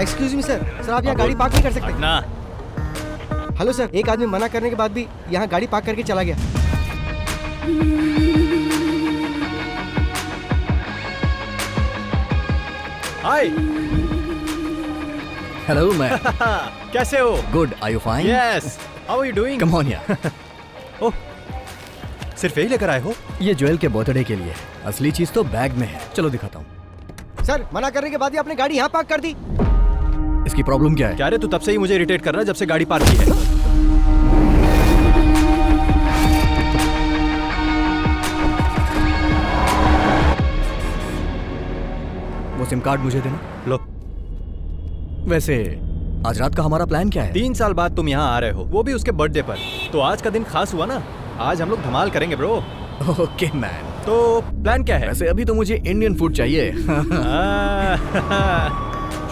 Excuse me sir, आप यहाँ गाड़ी पार्क नहीं कर सकते ना। हेलो सर, एक आदमी मना करने के बाद भी यहाँ गाड़ी पार्क करके चला गया। हाय। Hello ma'am. कैसे हो? Good, are you fine? Yes, how are you doing? Come on यार। ओह, सिर्फ यही लेकर आए हो? ये ज्वेल के बर्थडे के लिए, असली चीज तो बैग में है। चलो दिखाता हूँ। सर, मना करने के बाद ही आपने गाड़ी यहाँ पार्क कर दी। इसकी प्रॉब्लम क्या है? क्या रे, तू तब से ही मुझे इरिटेट कर रहा है जब से गाड़ी पार्क की है। वो सिम कार्ड मुझे देना। लो। वैसे आज रात का हमारा प्लान क्या है? 3 साल बाद तुम यहाँ आ रहे हो, वो भी उसके बर्थडे पर। तो आज का दिन खास हुआ ना। आज हम लोग धमाल करेंगे ब्रो। Okay man. तो प्लान क्या है? वैसे अभी तो मुझे इंडियन फूड चाहिए।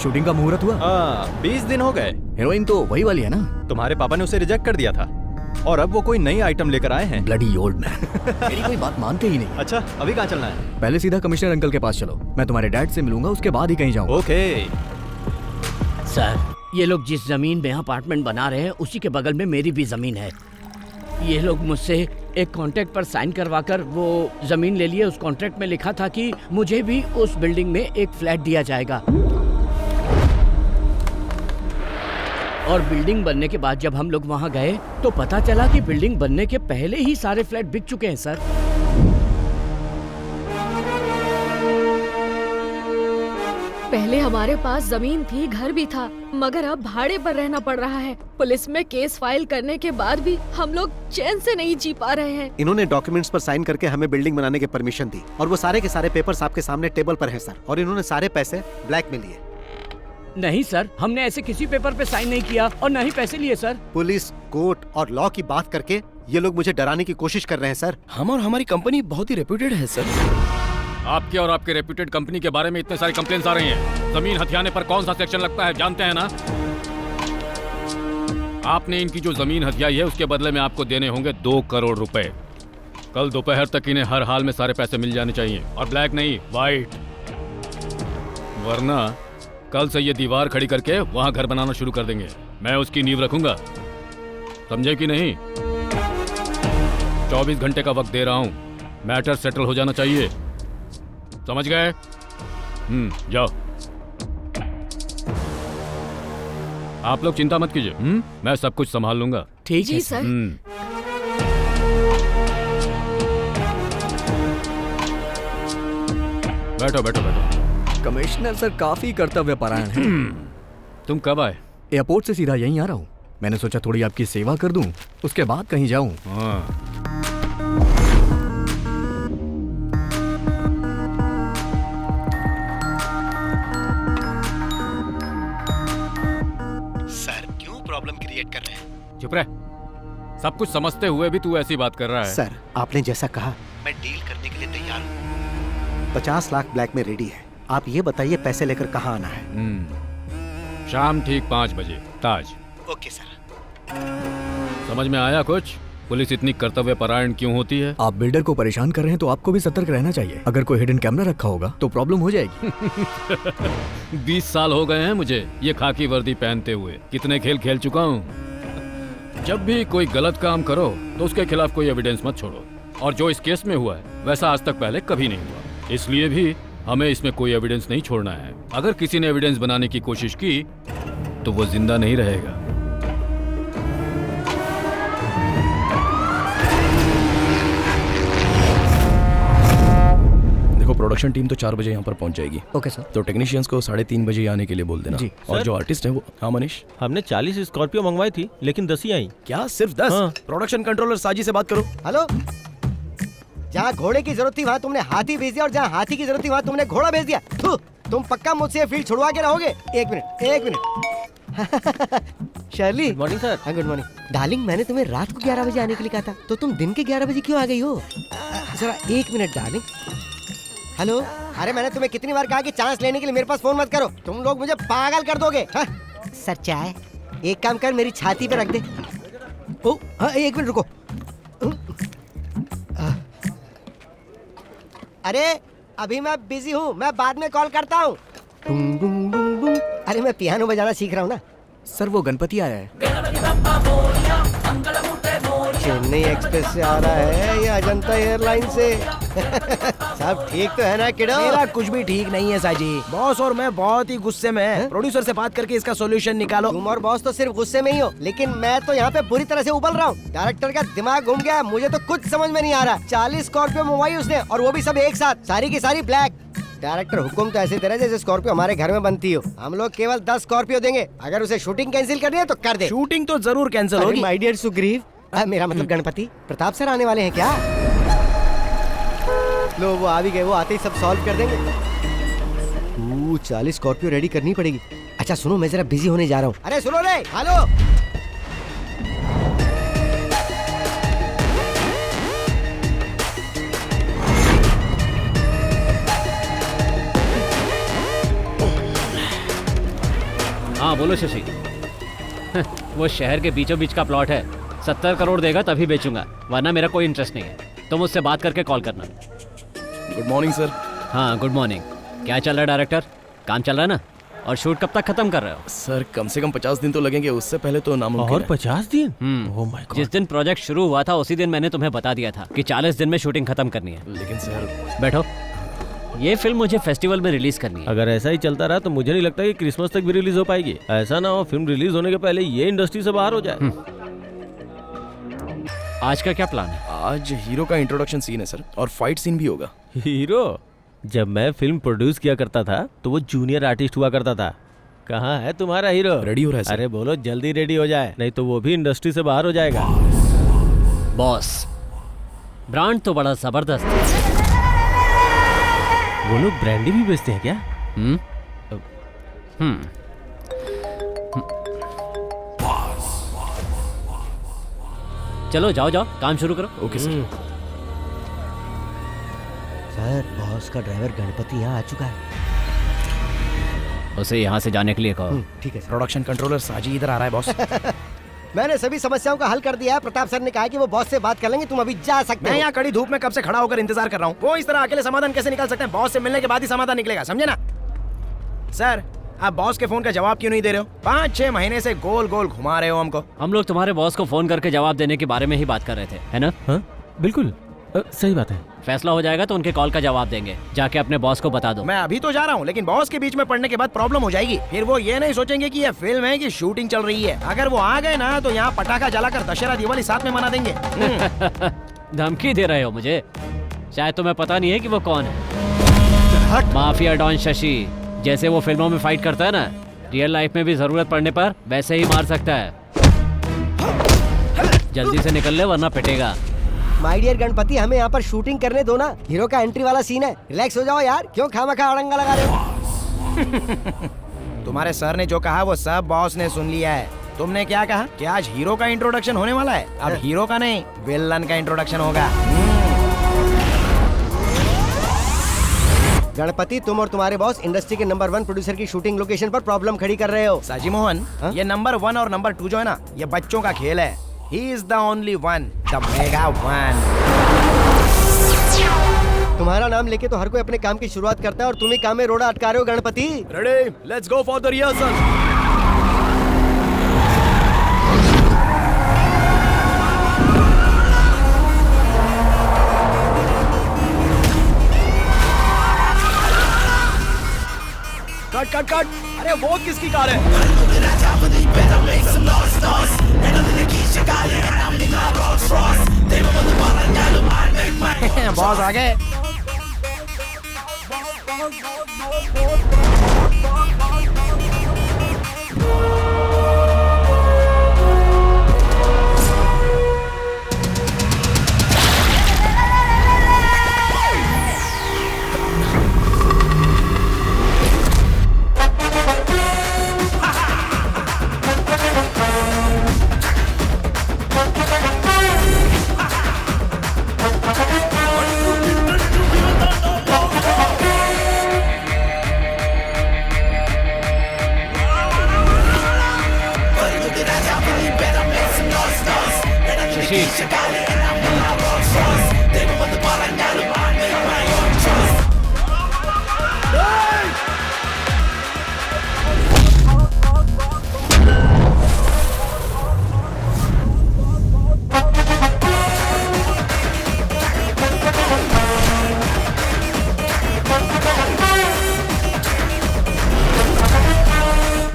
शूटिंग का मुहूर्त हुआ? 20 दिन हो गए। हीरोइन तो वही वाली है ना? तुम्हारे पापा ने उसे रिजेक्ट कर दिया था और अब वो कोई नई आइटम लेकर आए हैं। Bloody old man. मेरी कोई बात मानते ही नहीं। अच्छा, अभी कहाँ चलना है? पहले सीधा कमिश्नर अंकल के पास चलो, मैं तुम्हारे डैड से मिलूंगा, उसके बाद ही कहीं जाऊंगा। ओके। सर, ये लोग जिस जमीन में अपार्टमेंट बना रहे हैं उसी के बगल में मेरी भी जमीन है। ये लोग मुझसे एक कॉन्ट्रैक्ट पर साइन करवाकर वो जमीन ले लिए। उस कॉन्ट्रैक्ट में लिखा था कि मुझे भी उस बिल्डिंग में एक फ्लैट दिया जाएगा। और बिल्डिंग बनने के बाद जब हम लोग वहां गए तो पता चला कि बिल्डिंग बनने के पहले ही सारे फ्लैट बिक चुके हैं सर। पहले हमारे पास जमीन थी, घर भी था, मगर अब भाड़े पर रहना पड़ रहा है। पुलिस में केस फाइल करने के बाद भी हम लोग चैन से नहीं जी पा रहे हैं। इन्होंने डॉक्यूमेंट्स पर साइन करके हमें बिल्डिंग बनाने की परमिशन दी और वो सारे के सारे पेपर्स आपके सामने टेबल पर हैं सर। और इन्होंने सारे पैसे ब्लैक में लिए। नहीं सर, हमने ऐसे किसी पेपर पे साइन नहीं किया और न ही पैसे लिए सर। पुलिस, कोर्ट और लॉ की बात करके ये लोग मुझे डराने की कोशिश कर रहे हैं सर। हम और हमारी कंपनी बहुत ही रेप्यूटेड है सर। आपके और आपके रेप्यूटेड कंपनी के बारे में इतने सारे कंप्लेंट्स आ रही हैं। जमीन हथियाने पर कौन सा सेक्शन लगता है जानते हैं ना? आपने इनकी जो जमीन हथियाई है उसके बदले में आपको देने होंगे 2 करोड़ रुपए। कल दोपहर तक इन्हें हर हाल में सारे पैसे मिल जाने चाहिए, और ब्लैक नहीं, वाइट। वरना कल से ये दीवार खड़ी करके वहां घर बनाना शुरू कर देंगे। मैं उसकी नींव रखूंगा, समझे कि नहीं? 24 घंटे का वक्त दे रहा हूं, मैटर सेटल हो जाना चाहिए, समझ गए? जाओ। आप लोग चिंता मत कीजिए, मैं सब कुछ संभाल लूंगा। ठीक जी है सर। बैठो बैठो बैठो। कमिश्नर सर काफी कर्तव्यपरायण हैं। तुम कब आए? एयरपोर्ट से सीधा यहीं आ रहा हूँ। मैंने सोचा थोड़ी आपकी सेवा कर दूं, उसके बाद कहीं जाऊं। हाँ। सर क्यों प्रॉब्लम क्रिएट कर रहे हैं? चुप रह। सब कुछ समझते हुए भी तू ऐसी बात कर रहा है। सर आपने जैसा कहा मैं डील करने के लिए तैयार हूँ। 50 लाख ब्लैक में रेडी है। आप ये बताइए पैसे लेकर कहाँ आना है? शाम ठीक 5 बजे, ताज। Okay sir. समझ में आया कुछ? पुलिस इतनी कर्तव्यपरायण क्यों होती है? आप बिल्डर को परेशान कर रहे हैं तो आपको भी सतर्क रहना चाहिए। अगर कोई हिडन कैमरा रखा होगा तो प्रॉब्लम हो जाएगी। 20 साल हो गए हैं मुझे ये खाकी वर्दी पहनते हुए। कितने खेल खेल चुका हूँ। जब भी कोई गलत काम करो तो उसके खिलाफ कोई एविडेंस मत छोड़ो, और जो इस केस में हुआ है वैसा आज तक पहले कभी नहीं हुआ। इसलिए भी हमें इसमें कोई एविडेंस नहीं छोड़ना है। अगर किसी ने एविडेंस बनाने की कोशिश की तो वो जिंदा नहीं रहेगा। देखो, प्रोडक्शन टीम तो 4 बजे यहाँ पर पहुँच जाएगी। Okay sir. तो टेक्नीशियंस को 3:30 बजे आने के लिए बोल देना। जी। और जो आर्टिस्ट है वो, हाँ मनीष, हमने 40 स्कॉर्पियो मंगवाई थी लेकिन 10 ही आई। क्या सिर्फ 10? हाँ। प्रोडक्शन कंट्रोलर साजी से बात करो। हेलो, जहाँ घोड़े की जरूरत थी वहाँ तुमने हाथी भेज दिया और जहाँ हाथी की जरूरत थी वहाँ तुमने घोड़ा भेज दिया। थू, तुम पक्का मुझसे ये फील्ड छुड़वा के रहोगे? एक minute. Shirley. Good morning sir. हाँ गुड मॉर्निंग। डार्लिंग, मैंने तुम्हें रात को 11 बजे आने के लिए कहा था, तो तुम दिन के 11 बजे क्यों आ गई हो? जरा 1 मिनट डार्लिंग। हेलो, अरे मैंने तुम्हें कितनी बार कहा कि चांस लेने के लिए मेरे पास फोन मत करो, तुम लोग मुझे पागल कर दोगे। हाँ? सर चाय एक काम कर, मेरी छाती पे रख दे। ओ हाँ, 1 मिनट रुको। अरे अभी मैं बिजी हूँ, मैं बाद में कॉल करता हूँ। अरे मैं पियानो बजाना सीख रहा हूँ ना। सर वो गणपति आया है। चेन्नई एक्सप्रेस से आ रहा है या अजंता एयरलाइन से? सब ठीक तो है ना किडो? मेरा कुछ भी ठीक नहीं है साजी। बॉस और मैं बहुत ही गुस्से में हैं। प्रोड्यूसर से बात करके इसका सॉल्यूशन निकालो। तुम और बॉस तो सिर्फ गुस्से में ही हो, लेकिन मैं तो यहाँ पे बुरी तरह से उबल रहा हूँ। डायरेक्टर का दिमाग घूम गया, मुझे तो कुछ समझ में नहीं आ रहा। 40 स्कॉर्पियो मंगवाई उसने, और वो भी सब एक साथ, सारी की सारी ब्लैक। डायरेक्टर हुकुम तो ऐसे दे रहे जैसे स्कॉर्पियो हमारे घर में बनती हो। हम लोग केवल 10 स्कॉर्पियो देंगे, अगर उसे शूटिंग कैंसिल करनी है तो कर दे। शूटिंग तो जरूर कैंसिल होगी। माय डियर सुग्रीव, मेरा मतलब गणपति प्रताप सर आने वाले हैं क्या? लो वो आ भी गए, वो आते ही सब सॉल्व कर देंगे। 40 स्कॉर्पियो रेडी करनी पड़ेगी। अच्छा सुनो, मैं जरा बिजी होने जा रहा हूँ। अरे सुनो रे, हेलो। हाँ बोलो शशि। वो शहर के बीचों बीच का प्लॉट है, 70 करोड़ देगा तभी बेचूंगा, वरना मेरा कोई इंटरेस्ट नहीं है। तुम उससे बात करके कॉल करना। Good morning sir. हाँ गुड मॉर्निंग। क्या चल रहा है डायरेक्टर? काम चल रहा है ना? और शूट कब तक खत्म कर रहे हो? सर कम से कम 50 दिन तो लगेंगे, उससे पहले तो नामुमकिन है। 50 दिन? Oh my God. जिस दिन प्रोजेक्ट शुरू हुआ था उसी दिन मैंने तुम्हें बता दिया था कि 40 दिन में शूटिंग खत्म करनी है। लेकिन सर, बैठो। ये फिल्म मुझे फेस्टिवल में रिलीज करनी है। अगर ऐसा ही चलता रहा तो मुझे नहीं लगता कि क्रिसमस तक भी रिलीज हो पाएगी। ऐसा ना हो फिल्म रिलीज होने के पहले ये इंडस्ट्री से बाहर हो जाए। आज का क्या प्लान है? आज हीरो का इंट्रोडक्शन सीन है सर, और फाइट सीन भी होगा। हीरो? जब मैं फिल्म प्रोड्यूस किया करता था तो वो जूनियर आर्टिस्ट हुआ करता था। कहाँ है तुम्हारा हीरो? रेडी हो रहा है सर। अरे बोलो जल्दी रेडी हो जाए, नहीं तो वो भी इंडस्ट्री से बाहर हो जाएगा। बॉस, ब्रांड तो बड़ा जबरदस्त है। वो लोग ब्रांडी भी बेचते हैं क्या? चलो जाओ जाओ, काम शुरू करो। Okay sir. सर बॉस का ड्राइवर गणपति यहाँ आ चुका है। उसे यहाँ से जाने के लिए कहो। ठीक है सर। प्रोडक्शन कंट्रोलर साजी इधर आ रहा है बॉस। मैंने सभी समस्याओं का हल कर दिया है। प्रताप सर ने कहा कि वो बॉस से बात कर लेंगे, तुम अभी जा सकते मैं हो। यहाँ कड़ी धूप में कब से खड़ा होकर इंतजार कर रहा हूँ। वो इस तरह अकेले समाधान कैसे निकाल सकते हैं? बॉस से मिलने के बाद ही समाधान निकलेगा, समझे ना? सर आप बॉस के फोन का जवाब क्यों नहीं दे रहे हो? 5-6 महीने से गोल गोल घुमा रहे हो हमको। हम लोग तुम्हारे बॉस को फोन करके जवाब देने के बारे में ही बात कर रहे थे, है ना? हाँ बिल्कुल, सही बात है। फैसला हो जाएगा तो उनके कॉल का जवाब देंगे। जाके अपने बॉस को बता दो। मैं अभी तो जा रहा हूँ, लेकिन बॉस के बीच में पड़ने के बाद प्रॉब्लम हो जाएगी। फिर वो ये नहीं सोचेंगे कि ये फिल्म है कि शूटिंग चल रही है। अगर वो आ गए ना तो यहाँ पटाखा जलाकर दशहरा दिवाली साथ में मना देंगे। धमकी दे रहे हो मुझे? शायद तुम्हें पता नहीं है कि वो कौन है। Mafia don Shashi. जैसे वो फिल्मों में फाइट करता है ना, रियल लाइफ में भी जरूरत पड़ने पर वैसे ही मार सकता है। जल्दी से निकल ले वरना पिटेगा। माय डियर गणपति, हमें यहाँ पर शूटिंग करने दो ना। हीरो का एंट्री वाला सीन है, रिलैक्स हो जाओ यार। क्यों खामखा अड़ंगा लगा रहे हो? तुम्हारे सर ने जो कहा वो सब बॉस ने सुन लिया है। तुमने क्या कहा कि आज हीरो का इंट्रोडक्शन होने वाला है? अब हीरो का नहीं, विलन का इंट्रोडक्शन होगा। गणपति, तुम और तुम्हारे बॉस इंडस्ट्री के नंबर 1 प्रोड्यूसर की शूटिंग लोकेशन पर प्रॉब्लम खड़ी कर रहे हो। साजी मोहन, ये नंबर 1 और नंबर 2 जो है ना, ये बच्चों का खेल है। He is the only one, the mega one. तुम्हारा नाम लेके तो हर कोई अपने काम की शुरुआत करता है और तुम ही काम में रोड़ा अटका रहे हो Ganpati. Ready, let's go for the rehearsal. Cut cut cut. अरे वो किसकी कार है? बॉस आ गए।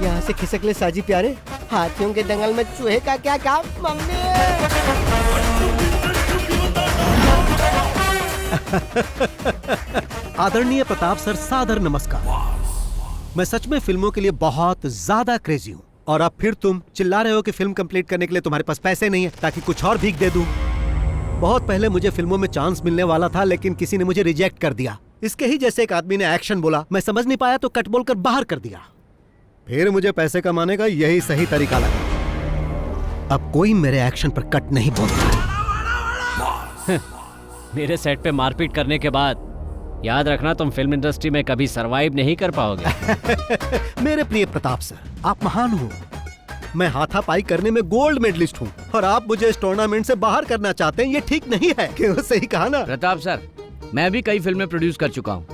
यहाँ से खिसक ले साजी प्यारे। हाथियों के दंगल में चूहे का क्या काम? मम्मी आदरणीय प्रताप सर, सादर नमस्कार। मैं सच में फिल्मों के लिए बहुत ज्यादा क्रेजी हूँ और अब फिर तुम चिल्ला रहे हो कि फिल्म कंप्लीट करने के लिए तुम्हारे पास पैसे नहीं है ताकि कुछ और भीख दे दूं। बहुत पहले मुझे फिल्मों में चांस मिलने वाला था, लेकिन किसी ने मुझे रिजेक्ट कर दिया। इसके ही जैसे एक आदमी ने एक्शन बोला, मैं समझ नहीं पाया तो कट बोलकर बाहर कर दिया। फिर मुझे पैसे कमाने का यही सही तरीका लगा। अब कोई मेरे एक्शन पर कट नहीं बोलता। मेरे सेट पे मारपीट करने के बाद याद रखना, तुम फिल्म इंडस्ट्री में कभी सरवाइव नहीं कर पाओगे। मेरे प्रिय प्रताप सर, आप महान हो। मैं हाथापाई करने में गोल्ड मेडलिस्ट हूँ और आप मुझे इस टूर्नामेंट से बाहर करना चाहते हैं। ये ठीक नहीं है। क्यों? सही कहा ना प्रताप सर, मैं भी कई फिल्में प्रोड्यूस कर चुका हूँ।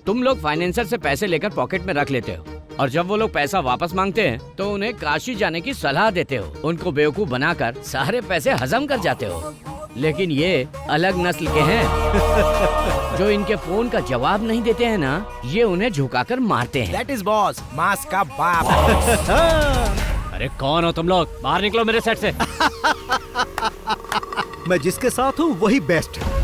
तुम लोग फाइनेंसर से पैसे लेकर पॉकेट में रख लेते हो और जब वो लोग पैसा वापस मांगते हैं तो उन्हें काशी जाने की सलाह देते हो। उनको बेवकूफ बनाकर सारे पैसे हजम कर जाते हो। लेकिन ये अलग नस्ल के हैं जो इनके फोन का जवाब नहीं देते हैं ना, ये उन्हें झुकाकर मारते हैं। That is boss, मास का बाप। अरे कौन हो तुम लोग? बाहर निकलो मेरे सेट से। मैं जिसके साथ हूँ वही बेस्ट है।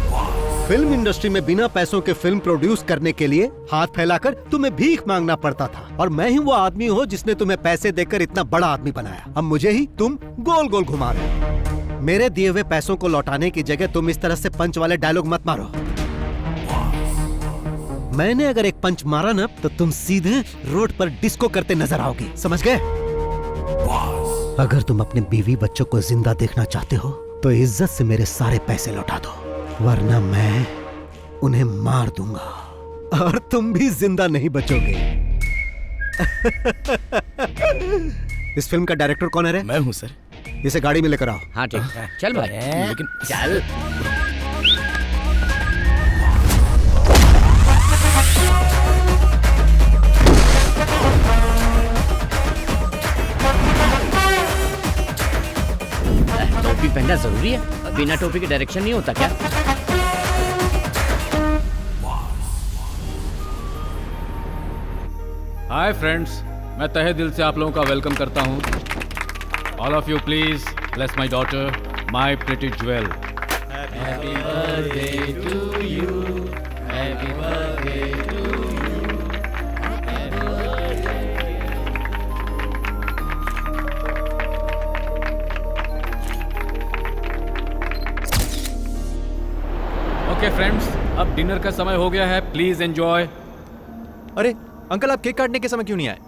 फिल्म इंडस्ट्री में बिना पैसों के फिल्म प्रोड्यूस करने के लिए हाथ फैलाकर तुम्हें भीख मांगना पड़ता था और मैं ही वो आदमी हूँ जिसने तुम्हें पैसे देकर इतना बड़ा आदमी बनाया। अब मुझे ही तुम गोल गोल घुमा रहे हो। मेरे दिए हुए पैसों को लौटाने की जगह तुम इस तरह से पंच वाले डायलॉग मत मारो। मैंने अगर एक पंच मारा ना तो तुम सीधे रोड पर डिस्को करते नजर आओगे, समझ गए? अगर तुम अपने बीवी बच्चों को जिंदा देखना चाहते हो तो इज्जत से मेरे सारे पैसे लौटा दो, वरना मैं उन्हें मार दूंगा और तुम भी जिंदा नहीं बचोगे। इस फिल्म का डायरेक्टर कौन है रे? मैं हूं सर। इसे गाड़ी में लेकर आओ। हाँ ठीक है, चल भाई। लेकिन चल। टोपी पहनना जरूरी है, बिना टोपी के डायरेक्शन नहीं होता क्या? हाय फ्रेंड्स, मैं तहे दिल से आप लोगों का वेलकम करता हूँ। All of you please bless my daughter, my pretty jewel. Happy birthday to you, happy birthday to you, happy birthday. Okay friends, अब डिनर का समय हो गया है, प्लीज एंजॉय। अरे अंकल, आप केक काटने के समय क्यों नहीं आए?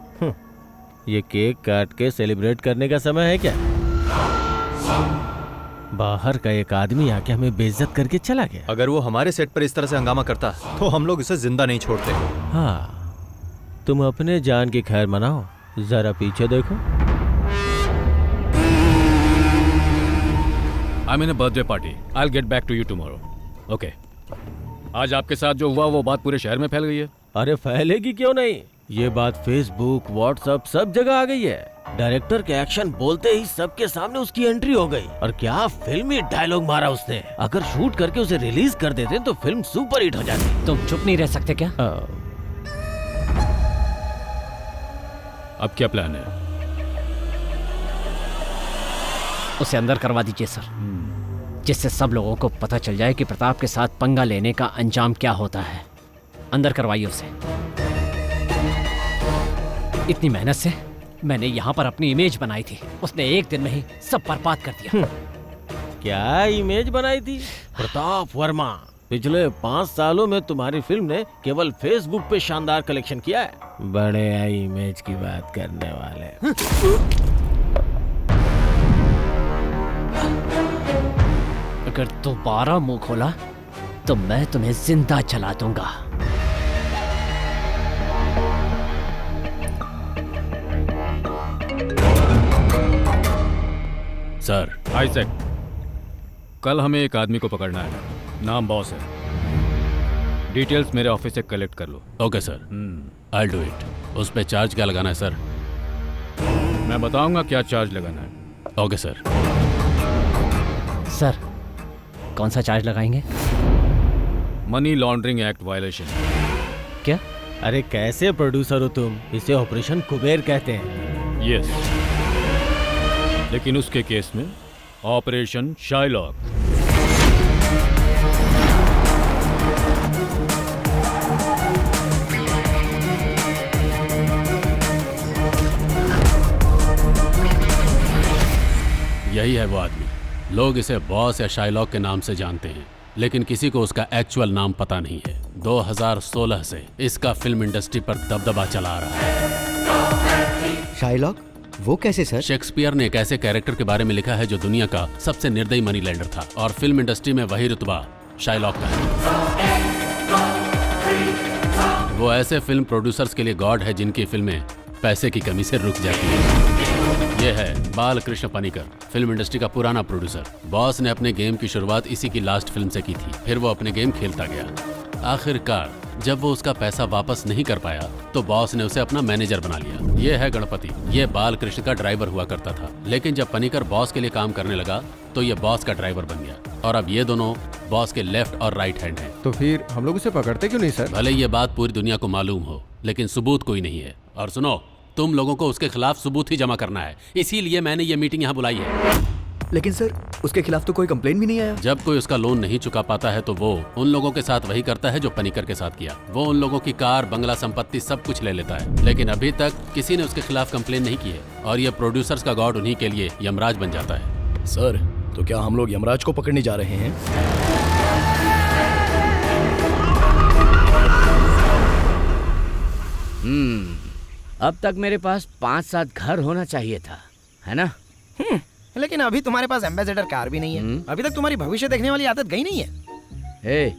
ये केक काट के सेलिब्रेट करने का समय है क्या? बाहर का एक आदमी आके हमें बेइज्जत करके चला गया। अगर वो हमारे सेट पर इस तरह से हंगामा करता तो हम लोग इसे जिंदा नहीं छोड़ते। हाँ, तुम अपने जान की खैर मनाओ, जरा पीछे देखो। I mean a birthday party, I will get back to you tomorrow. Okay, आज आपके साथ जो हुआ वो बात पूरे शहर में फैल गई है। अरे फैलेगी क्यों नहीं, ये बात फेसबुक व्हाट्सएप सब जगह आ गई है। डायरेक्टर के एक्शन बोलते ही सबके सामने उसकी एंट्री हो गई। और क्या फिल्मी डायलॉग मारा उसने। अगर शूट करके उसे रिलीज कर देते तो फिल्म सुपर हिट हो जाती। तुम चुप नहीं रह सकते क्या? अब क्या प्लान है? उसे अंदर करवा दीजिए सर, जिससे सब लोगों को पता चल जाए कि प्रताप के साथ पंगा लेने का अंजाम क्या होता है। अंदर करवाइए उसे। इतनी मेहनत से मैंने यहाँ पर अपनी इमेज बनाई थी, उसने एक दिन में ही सब बर्बाद कर दिया। क्या इमेज बनाई थी? प्रताप वर्मा, पिछले 5 सालों में तुम्हारी फिल्म ने केवल फेसबुक पे शानदार कलेक्शन किया है। बड़े आई इमेज की बात करने वाले। अगर दोबारा मुंह खोला तो मैं तुम्हें जिंदा जला दूंगा। सर, आइजैक, कल हमें एक आदमी को पकड़ना है, नाम बॉस है। डिटेल्स मेरे ऑफिस से कलेक्ट कर लो। Okay sir, I do it. उस पे चार्ज क्या लगाना है सर? मैं बताऊंगा क्या चार्ज लगाना है। Okay sir. सर, कौन सा चार्ज लगाएंगे? Money laundering act violation. क्या? अरे कैसे प्रोड्यूसर हो तुम? इसे ऑपरेशन कुबेर कहते हैं। यस, लेकिन उसके केस में ऑपरेशन शाइलॉक। यही है वो आदमी। लोग इसे बॉस या शाइलॉक के नाम से जानते हैं, लेकिन किसी को उसका एक्चुअल नाम पता नहीं है। 2016 से इसका फिल्म इंडस्ट्री पर दबदबा चला आ रहा है। शाइलॉक? वो कैसे सर? शेक्सपियर ने एक ऐसे कैरेक्टर के बारे में लिखा है जो दुनिया का सबसे निर्दयी मनी लेंडर था, और फिल्म इंडस्ट्री में वही रुतबा शाइलॉक का है। वो ऐसे फिल्म प्रोड्यूसर्स के लिए गॉड है जिनकी फिल्में पैसे की कमी से रुक जाती है। ये है बालकृष्ण पनिकर, फिल्म इंडस्ट्री का पुराना प्रोड्यूसर। बॉस ने अपने गेम की शुरुआत इसी की लास्ट फिल्म से की थी। फिर वो अपने गेम खेलता गया। आखिरकार जब वो उसका पैसा वापस नहीं कर पाया तो बॉस ने उसे अपना मैनेजर बना लिया। ये है गणपति, ये बालकृष्ण का ड्राइवर हुआ करता था। लेकिन जब पनिकर बॉस के लिए काम करने लगा तो ये बॉस का ड्राइवर बन गया, और अब ये दोनों बॉस के लेफ्ट और राइट हैंड हैं। तो फिर हम लोग उसे पकड़ते क्यों नहीं सर? भले ये बात पूरी दुनिया को मालूम हो, लेकिन सबूत कोई नहीं है। और सुनो, तुम लोगों को उसके खिलाफ सबूत ही जमा करना है, इसीलिए मैंने ये मीटिंग यहाँ बुलाई है। लेकिन सर, उसके खिलाफ तो कोई कंप्लेंट भी नहीं आया। जब कोई उसका लोन नहीं चुका पाता है तो वो उन लोगों के साथ वही करता है जो पनिकर के साथ किया। वो उन लोगों की कार, बंगला, संपत्ति सब कुछ ले लेता है, लेकिन अभी तक किसी ने उसके खिलाफ कंप्लेन नहीं की है। और ये प्रोड्यूसर्स का गॉड उन्हीं के लिए यमराज बन जाता है। सर, तो क्या हम लोग यमराज को पकड़ने जा रहे हैं? अब तक मेरे पास 5-7 घर होना चाहिए था, है ना? लेकिन अभी तुम्हारे पास एम्बेसडर कार भी नहीं है। अभी तक तुम्हारी भविष्य देखने वाली आदत गई नहीं है। ए,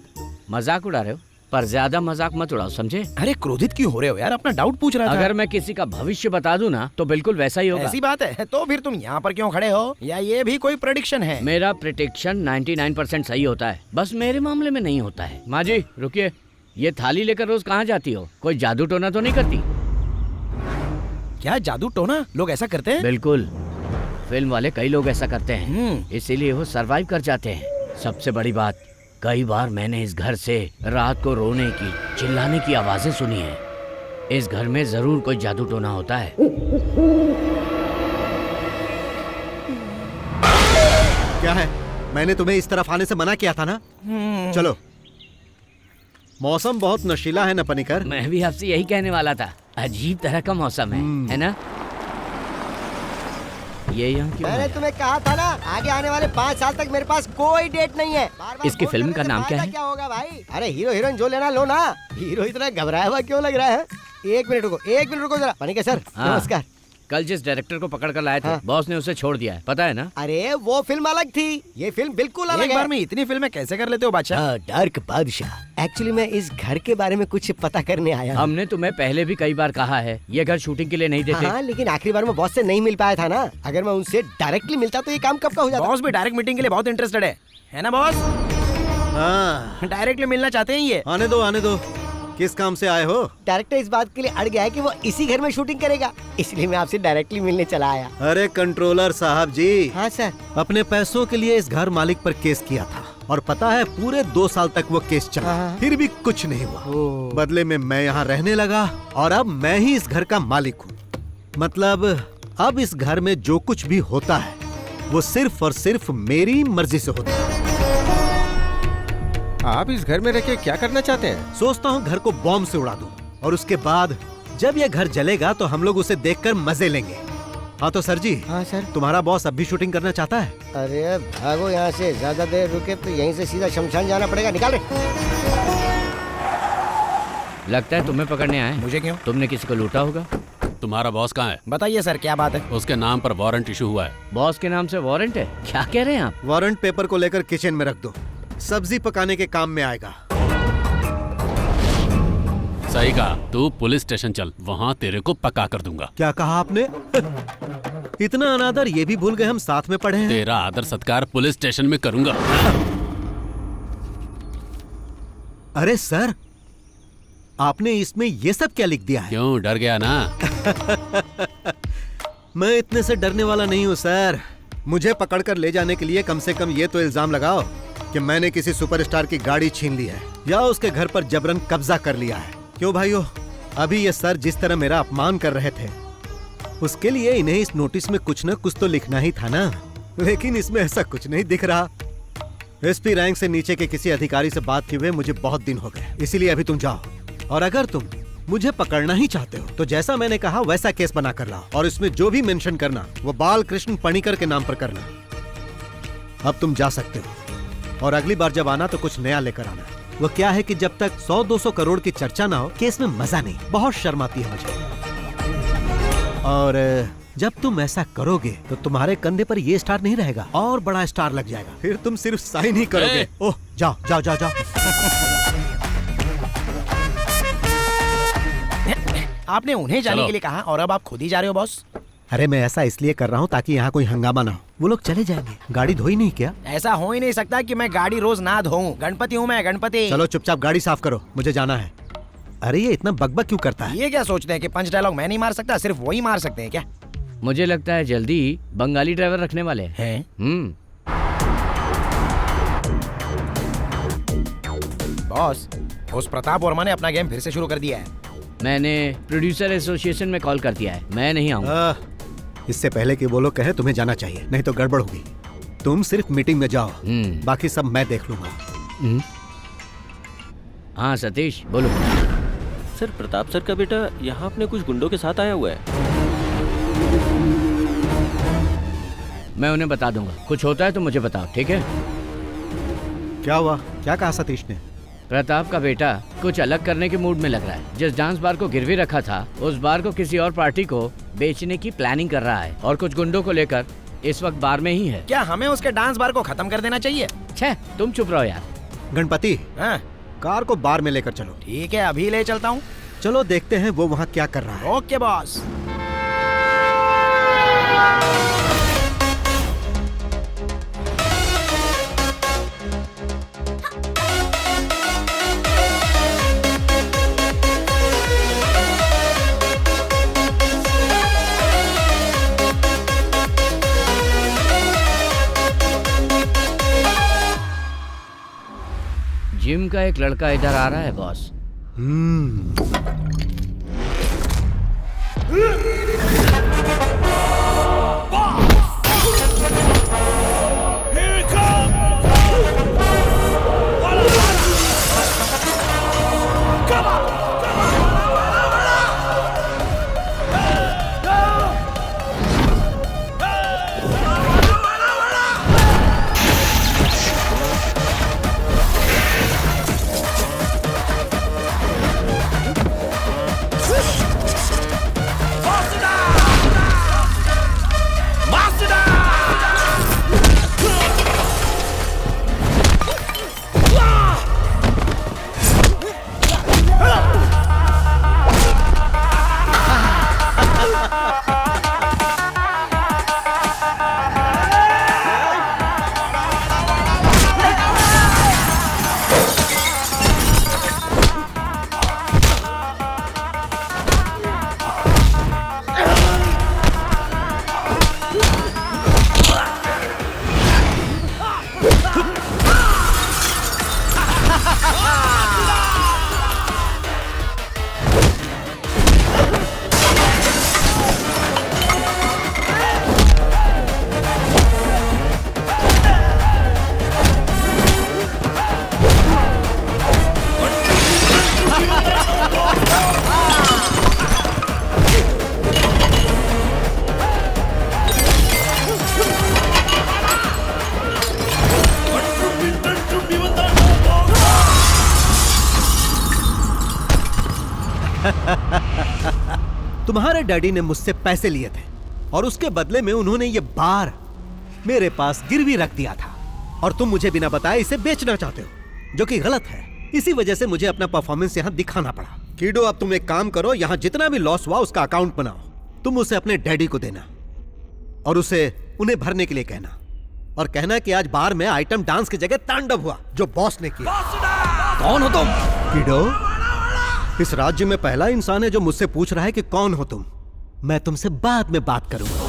मजाक उड़ा रहे हो, पर ज्यादा मजाक मत उड़ाओ, समझे? अरे क्रोधित क्यों हो रहे हो यार, अपना डाउट पूछ रहा था। अगर मैं किसी का भविष्य बता दूं ना तो बिल्कुल वैसा ही होगा। ऐसी बात है तो फिर तुम यहाँ पर क्यों खड़े हो, या ये भी कोई प्रेडिक्शन है? मेरा प्रेडिक्शन 99% सही होता है, बस मेरे मामले में नहीं होता है। माँ जी रुकिए, ये थाली लेकर रोज कहाँ जाती हो? कोई जादू टोना तो नहीं करती? क्या जादू टोना? लोग ऐसा करते हैं? बिल्कुल, फिल्म वाले कई लोग ऐसा करते हैं, इसीलिए वो सरवाइव कर जाते हैं। सबसे बड़ी बात, कई बार मैंने इस घर से रात को रोने की, चिल्लाने की आवाजें सुनी है। इस घर में जरूर कोई जादू टोना होता है। क्या है? मैंने तुम्हें इस तरफ आने से मना किया था ना। चलो, मौसम बहुत नशीला है ना पनीकर। मैं भी आपसे यही कहने वाला था, अजीब तरह का मौसम है ना? ये यहाँ क्यों मैंने है? तुम्हें कहा था ना, आगे आने वाले 5 साल तक मेरे पास कोई डेट नहीं है। बार-बार इसकी फोन फिल्म करने का से नाम क्या फायदा है? क्या होगा भाई? अरे हीरो हीरोइन जो लेना लो ना। हीरो इतना घबराया हुआ क्यों लग रहा है? एक मिनट रुको जरा। पनीकर सर, हाँ। नमस्कार। कल जिस डायरेक्टर को पकड़ कर लाए थे, बॉस ने उसे छोड़ दिया है, पता है ना? अरे वो फिल्म अलग थी, ये फिल्म बिल्कुल अलग एक है। बार में इतनी फिल्में कैसे कर लेते हो बादशाह? डार्क बादशाह। एक्चुअली मैं इस घर के बारे में कुछ पता करने आया हूँ। हमने तुम्हें पहले भी कई बार कहा है, ये घर शूटिंग के लिए नहीं देते। हाँ, लेकिन आखिरी बार मैं बॉस से नहीं मिल पाया था ना। अगर मैं उनसे डायरेक्टली मिलता तो ये काम कब का हो जाता। बॉस भी डायरेक्ट मीटिंग के लिए बहुत इंटरेस्टेड है ना बॉस? हाँ, डायरेक्टली मिलना चाहते हैं ये। आने दो। किस काम से आए हो? डायरेक्टर इस बात के लिए अड़ गया है कि वो इसी घर में शूटिंग करेगा, इसलिए मैं आपसे डायरेक्टली मिलने चला आया। अरे कंट्रोलर साहब जी। हाँ सर। अपने पैसों के लिए इस घर मालिक पर केस किया था, और पता है पूरे 2 साल तक वो केस चला, फिर भी कुछ नहीं हुआ। बदले में मैं यहाँ रहने लगा, और अब मैं ही इस घर का मालिक हूँ। मतलब अब इस घर में जो कुछ भी होता है वो सिर्फ और सिर्फ मेरी मर्जी से होता है। आप इस घर में रह के क्या करना चाहते हैं? सोचता हूँ घर को बॉम्ब से उड़ा दूं, और उसके बाद जब ये घर जलेगा तो हम लोग उसे देखकर मजे लेंगे। हाँ तो सर जी। हाँ सर। तुम्हारा बॉस अब भी शूटिंग करना चाहता है? अरे भागो यहाँ से, ज्यादा देर रुके तो यहीं से सीधा शमशान जाना पड़ेगा। निकाल रहे। लगता है तुम्हें पकड़ने आए। मुझे क्यों? तुमने किसी को लूटा होगा। तुम्हारा बॉस कहाँ है? बताइए सर, क्या बात है? उसके नाम पर वारंट इशू हुआ है। बॉस के नाम से वारंट है? क्या कह रहे हैं आप? वारंट पेपर को लेकर किचन में रख दो, सब्जी पकाने के काम में आएगा। सही कहा, तू पुलिस स्टेशन चल, वहाँ तेरे को पका कर दूंगा। क्या कहा आपने? इतना अनादर ये भी भूल गए हम साथ में पढ़े हैं। तेरा आदर सत्कार पुलिस स्टेशन में करूंगा। अरे सर, आपने इसमें ये सब क्या लिख दिया है? क्यों, डर गया ना? मैं इतने से डरने वाला नहीं हूँ सर। मुझे पकड़कर ले जाने के लिए कम से कम ये तो इल्जाम लगाओ कि मैंने किसी सुपरस्टार की गाड़ी छीन ली है या उसके घर पर जबरन कब्जा कर लिया है। क्यों भाइयों, अभी ये सर जिस तरह मेरा अपमान कर रहे थे, उसके लिए इन्हें इस नोटिस में कुछ न कुछ तो लिखना ही था ना। लेकिन इसमें ऐसा कुछ नहीं दिख रहा। एसपी रैंक से नीचे के किसी अधिकारी से बात किए हुए मुझे बहुत दिन हो गए, इसीलिए अभी तुम जाओ, और अगर तुम मुझे पकड़ना ही चाहते हो तो जैसा मैंने कहा वैसा केस बना कर लाओ, और इसमें जो भी मेंशन करना वो बालकृष्ण पणिकर के नाम पर करना। अब तुम जा सकते हो, और अगली बार जब आना तो कुछ नया लेकर आना। वो क्या है कि जब तक 100-200 करोड़ की चर्चा ना हो, केस में मजा नहीं, बहुत शर्म आती है मुझे। और जब तुम ऐसा करोगे तो तुम्हारे कंधे पर ये स्टार नहीं रहेगा, और बड़ा स्टार लग जाएगा, फिर तुम सिर्फ साइन ही करोगे। ओह, जाओ जाओ जाओ जाओ। आपने उन्हें जाने के लिए कहा और अब आप खुद ही जा रहे हो बॉस? अरे मैं ऐसा इसलिए कर रहा हूँ ताकि यहाँ कोई हंगामा ना हो। वो लोग चले जाएंगे। गाड़ी धोई नहीं क्या? ऐसा हो ही नहीं सकता कि मैं गाड़ी रोज ना धोऊं। गणपति हूँ मैं, गणपति। चलो चुपचाप गाड़ी साफ करो, मुझे जाना है। अरे ये इतना बकबक क्यों करता है? ये क्या सोचते हैं कि पंच डायलॉग मैं नहीं मार सकता, सिर्फ वही मार सकते हैं क्या? मुझे लगता है जल्दी ही बंगाली ड्राइवर रखने वाले हैं। बॉस, उस प्रताप वर्मा ने अपना गेम फिर से शुरू कर दिया है। मैंने प्रोड्यूसर एसोसिएशन में कॉल कर दिया है, मैं नहीं आऊंगा। इससे पहले कि वो लोग कहे तुम्हें जाना चाहिए, नहीं तो गड़बड़ होगी। तुम सिर्फ मीटिंग में जाओ, बाकी सब मैं देख लूंगा। हाँ सतीश बोलो। सर, प्रताप सर का बेटा यहाँ अपने कुछ गुंडों के साथ आया हुआ है। मैं उन्हें बता दूंगा, कुछ होता है तो मुझे बताओ, ठीक है? क्या हुआ? क्या कहा सतीश ने? प्रताप का बेटा कुछ अलग करने के मूड में लग रहा है। जिस डांस बार को गिरवी रखा था, उस बार को किसी और पार्टी को बेचने की प्लानिंग कर रहा है, और कुछ गुंडों को लेकर इस वक्त बार में ही है। क्या हमें उसके डांस बार को खत्म कर देना चाहिए? छे, तुम चुप रहो यार। गणपति, हाँ? कार को बार में लेकर चलो। ठीक है, अभी ले चलता हूँ। चलो देखते हैं वो वहाँ क्या कर रहा है। Okay boss. जिम का एक लड़का इधर आ रहा है बॉस। तुम्हारे डैडी ने मुझसे पैसे लिए थे और उसके बदले में उन्होंने ये बार मेरे पास गिरवी रख दिया था और तुम मुझे बिना बताए इसे बेचना चाहते हो, जो कि गलत है। इसी वजह से मुझे अपना परफॉर्मेंस यहाँ दिखाना पड़ा। कीडो, अब तुम एक काम करो, यहाँ जितना भी लॉस हुआ उसका अकाउंट बनाओ। तुम उसे अपने डैडी को देना और उसे उन्हें भरने के लिए कहना, और कहना कि आज बार में आइटम डांस की जगह तांडव हुआ जो बॉस ने किया। कौन हो तुम? कीडो, इस राज्य में पहला इंसान है जो मुझसे पूछ रहा है कि कौन हो तुम। मैं तुमसे बाद में बात करूंगा।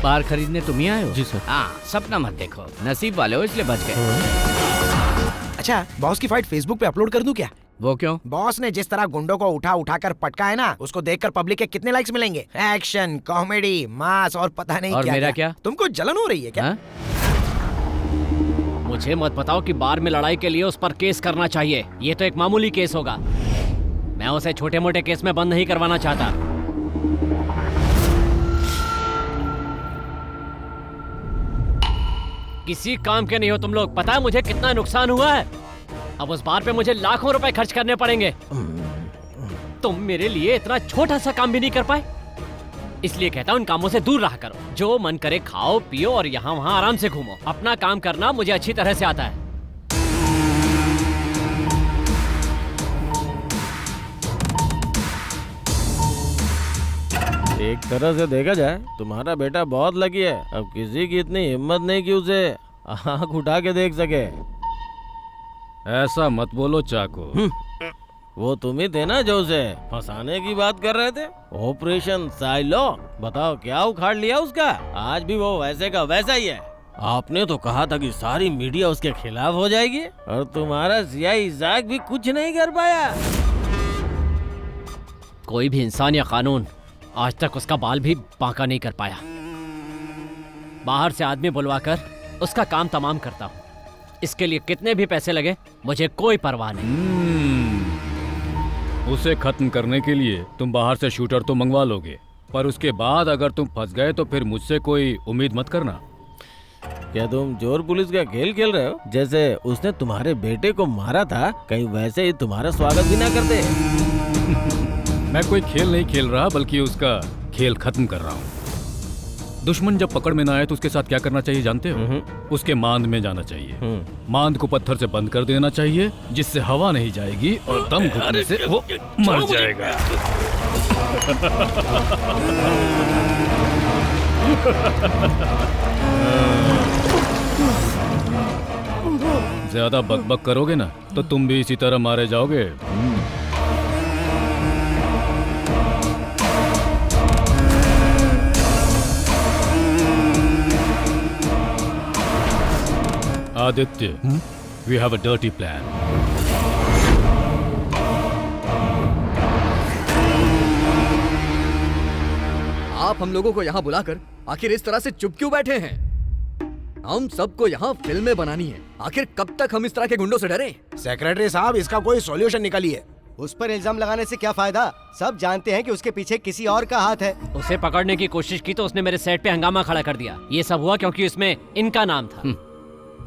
बार खरीदने तुम ही आए हो? जी सर। हाँ, सपना मत देखो, नसीब वाले हो इसलिए बच गए। अच्छा, बॉस की फाइट फेसबुक पे अपलोड कर दूं क्या? वो क्यों? बॉस ने जिस तरह गुंडों को उठा उठा कर पटका है ना, उसको देखकर पब्लिक के कितने लाइक्स मिलेंगे। एक्शन, कॉमेडी, मास और पता नहीं और क्या मेरा क्या। क्या? तुमको जलन हो रही है क्या? हा? मुझे मत बताओ कि बार में लड़ाई के लिए उस पर केस करना चाहिए। ये तो एक मामूली केस होगा। मैं उसे छोटे मोटे केस में बंद नहीं करवाना चाहता। किसी काम के नहीं हो तुम लोग। पता है मुझे कितना नुकसान हुआ है? अब उस बार पे मुझे लाखों रुपए खर्च करने पड़ेंगे। तुम मेरे लिए इतना छोटा सा काम भी नहीं कर पाए। इसलिए कहता हूँ इन कामों से दूर रहा करो। जो मन करे खाओ पियो और यहाँ वहाँ आराम से घूमो। अपना काम करना मुझे अच्छी तरह से आता है। एक तरह से देखा जाए तुम्हारा बेटा बहुत लकी है। अब किसी की इतनी हिम्मत नहीं कि उसे आँख उठा के देख सके। ऐसा मत बोलो चाको। वो तुम ही थे ना जो उसे फंसाने की बात कर रहे थे। ऑपरेशन साइलो, बताओ क्या उखाड़ लिया उसका। आज भी वो वैसे का वैसा ही है। आपने तो कहा था कि सारी मीडिया उसके खिलाफ हो जाएगी और तुम्हारा सियाही इजाक भी कुछ नहीं कर पाया। कोई भी इंसान या कानून आज तक उसका बाल भी बांका नहीं कर पाया। बाहर से आदमी बुलवाकर उसका काम तमाम करता हूँ। इसके लिए कितने भी पैसे लगे मुझे कोई परवाह नहीं। उसे खत्म करने के लिए तुम बाहर से शूटर तो मंगवा लोगे, पर उसके बाद अगर तुम फंस गए तो फिर मुझसे कोई उम्मीद मत करना। क्या तुम चोर पुलिस का खेल खेल रहे हो? जैसे उसने तुम्हारे बेटे को मारा था, कहीं वैसे ही तुम्हारा स्वागत भी ना करते। मैं कोई खेल नहीं खेल रहा, बल्कि उसका खेल खत्म कर रहा हूँ। दुश्मन जब पकड़ में ना आए तो उसके साथ क्या करना चाहिए जानते हो? उसके मांद में जाना चाहिए। मांद को पत्थर से बंद कर देना चाहिए, जिससे हवा नहीं जाएगी और दम घुटने से वो मर जाएगा। ज्यादा बकबक करोगे ना तो तुम भी इसी तरह मारे जाओगे। Aditya, we have a dirty plan. आप हम लोगों को यहाँ बुलाकर आखिर इस तरह से चुप क्यों बैठे हैं? हम सबको यहाँ फिल्में बनानी है, आखिर कब तक हम इस तरह के गुंडों से डरें? सेक्रेटरी साहब, इसका कोई सॉल्यूशन निकालिए। उस पर इल्जाम लगाने से क्या फायदा? सब जानते हैं कि उसके पीछे किसी और का हाथ है। उसे पकड़ने की कोशिश की तो उसने मेरे सेट पे हंगामा खड़ा कर दिया। ये सब हुआ क्योंकि इसमें इनका नाम था।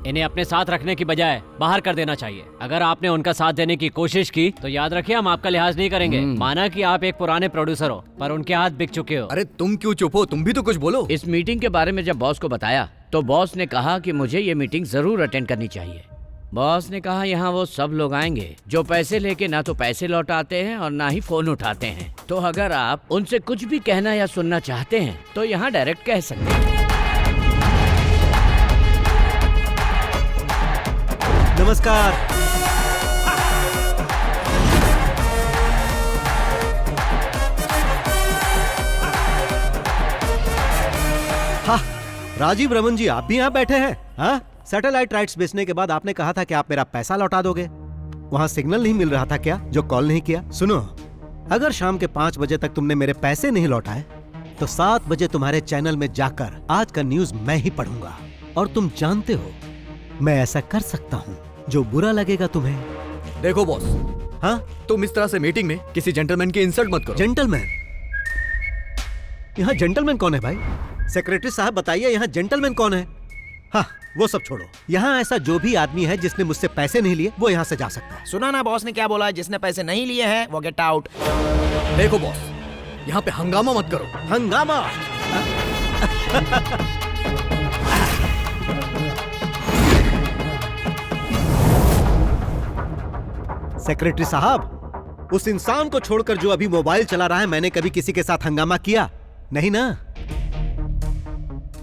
इन्हें अपने साथ रखने की बजाय बाहर कर देना चाहिए। अगर आपने उनका साथ देने की कोशिश की तो याद रखिए, हम आपका लिहाज नहीं करेंगे। माना कि आप एक पुराने प्रोड्यूसर हो, पर उनके हाथ बिक चुके हो। अरे तुम क्यों चुप हो? तुम भी तो कुछ बोलो। इस मीटिंग के बारे में जब बॉस को बताया तो बॉस ने कहा कि मुझे ये मीटिंग जरूर अटेंड करनी चाहिए। बॉस ने कहा यहाँ वो सब लोग आएंगे जो पैसे लेके ना तो पैसे लौटाते हैं और ना ही फोन उठाते हैं। तो अगर आप उनसे कुछ भी कहना या सुनना चाहते हैं तो यहाँ डायरेक्ट कह सकते हैं। नमस्कार। हाँ, राजीव रमन जी, आप भी यहाँ बैठे हैं? हाँ, सैटेलाइट राइट्स बेचने के बाद आपने कहा था कि आप मेरा पैसा लौटा दोगे। वहाँ सिग्नल नहीं मिल रहा था क्या, जो कॉल नहीं किया? सुनो, अगर शाम के 5 बजे तक तुमने मेरे पैसे नहीं लौटाए तो 7 बजे तुम्हारे चैनल में जाकर आज का न्यूज मैं ही पढ़ूंगा। और तुम जानते हो मैं ऐसा कर सकता हूँ जो बुरा लगेगा तुम्हें। देखो बॉस, हाँ, तुम इस तरह से मीटिंग में किसी जेंटलमैन की इंसल्ट मत करो। जेंटलमैन? यहाँ जेंटलमैन कौन है भाई? सेक्रेटरी साहब बताइए, यहाँ जेंटलमैन कौन है? हाँ, वो सब छोड़ो। यहाँ ऐसा जो भी आदमी है जिसने मुझसे पैसे नहीं लिए वो यहाँ से जा सकता है। सुना ना बॉस ने क्या बोला? जिसने पैसे नहीं लिए हैं वो गेट आउट। देखो बॉस, यहाँ पे हंगामा मत करो। हंगामा? सेक्रेटरी साहब, उस इंसान को छोड़कर जो अभी मोबाइल चला रहा है, मैंने कभी किसी के साथ हंगामा किया नहीं ना।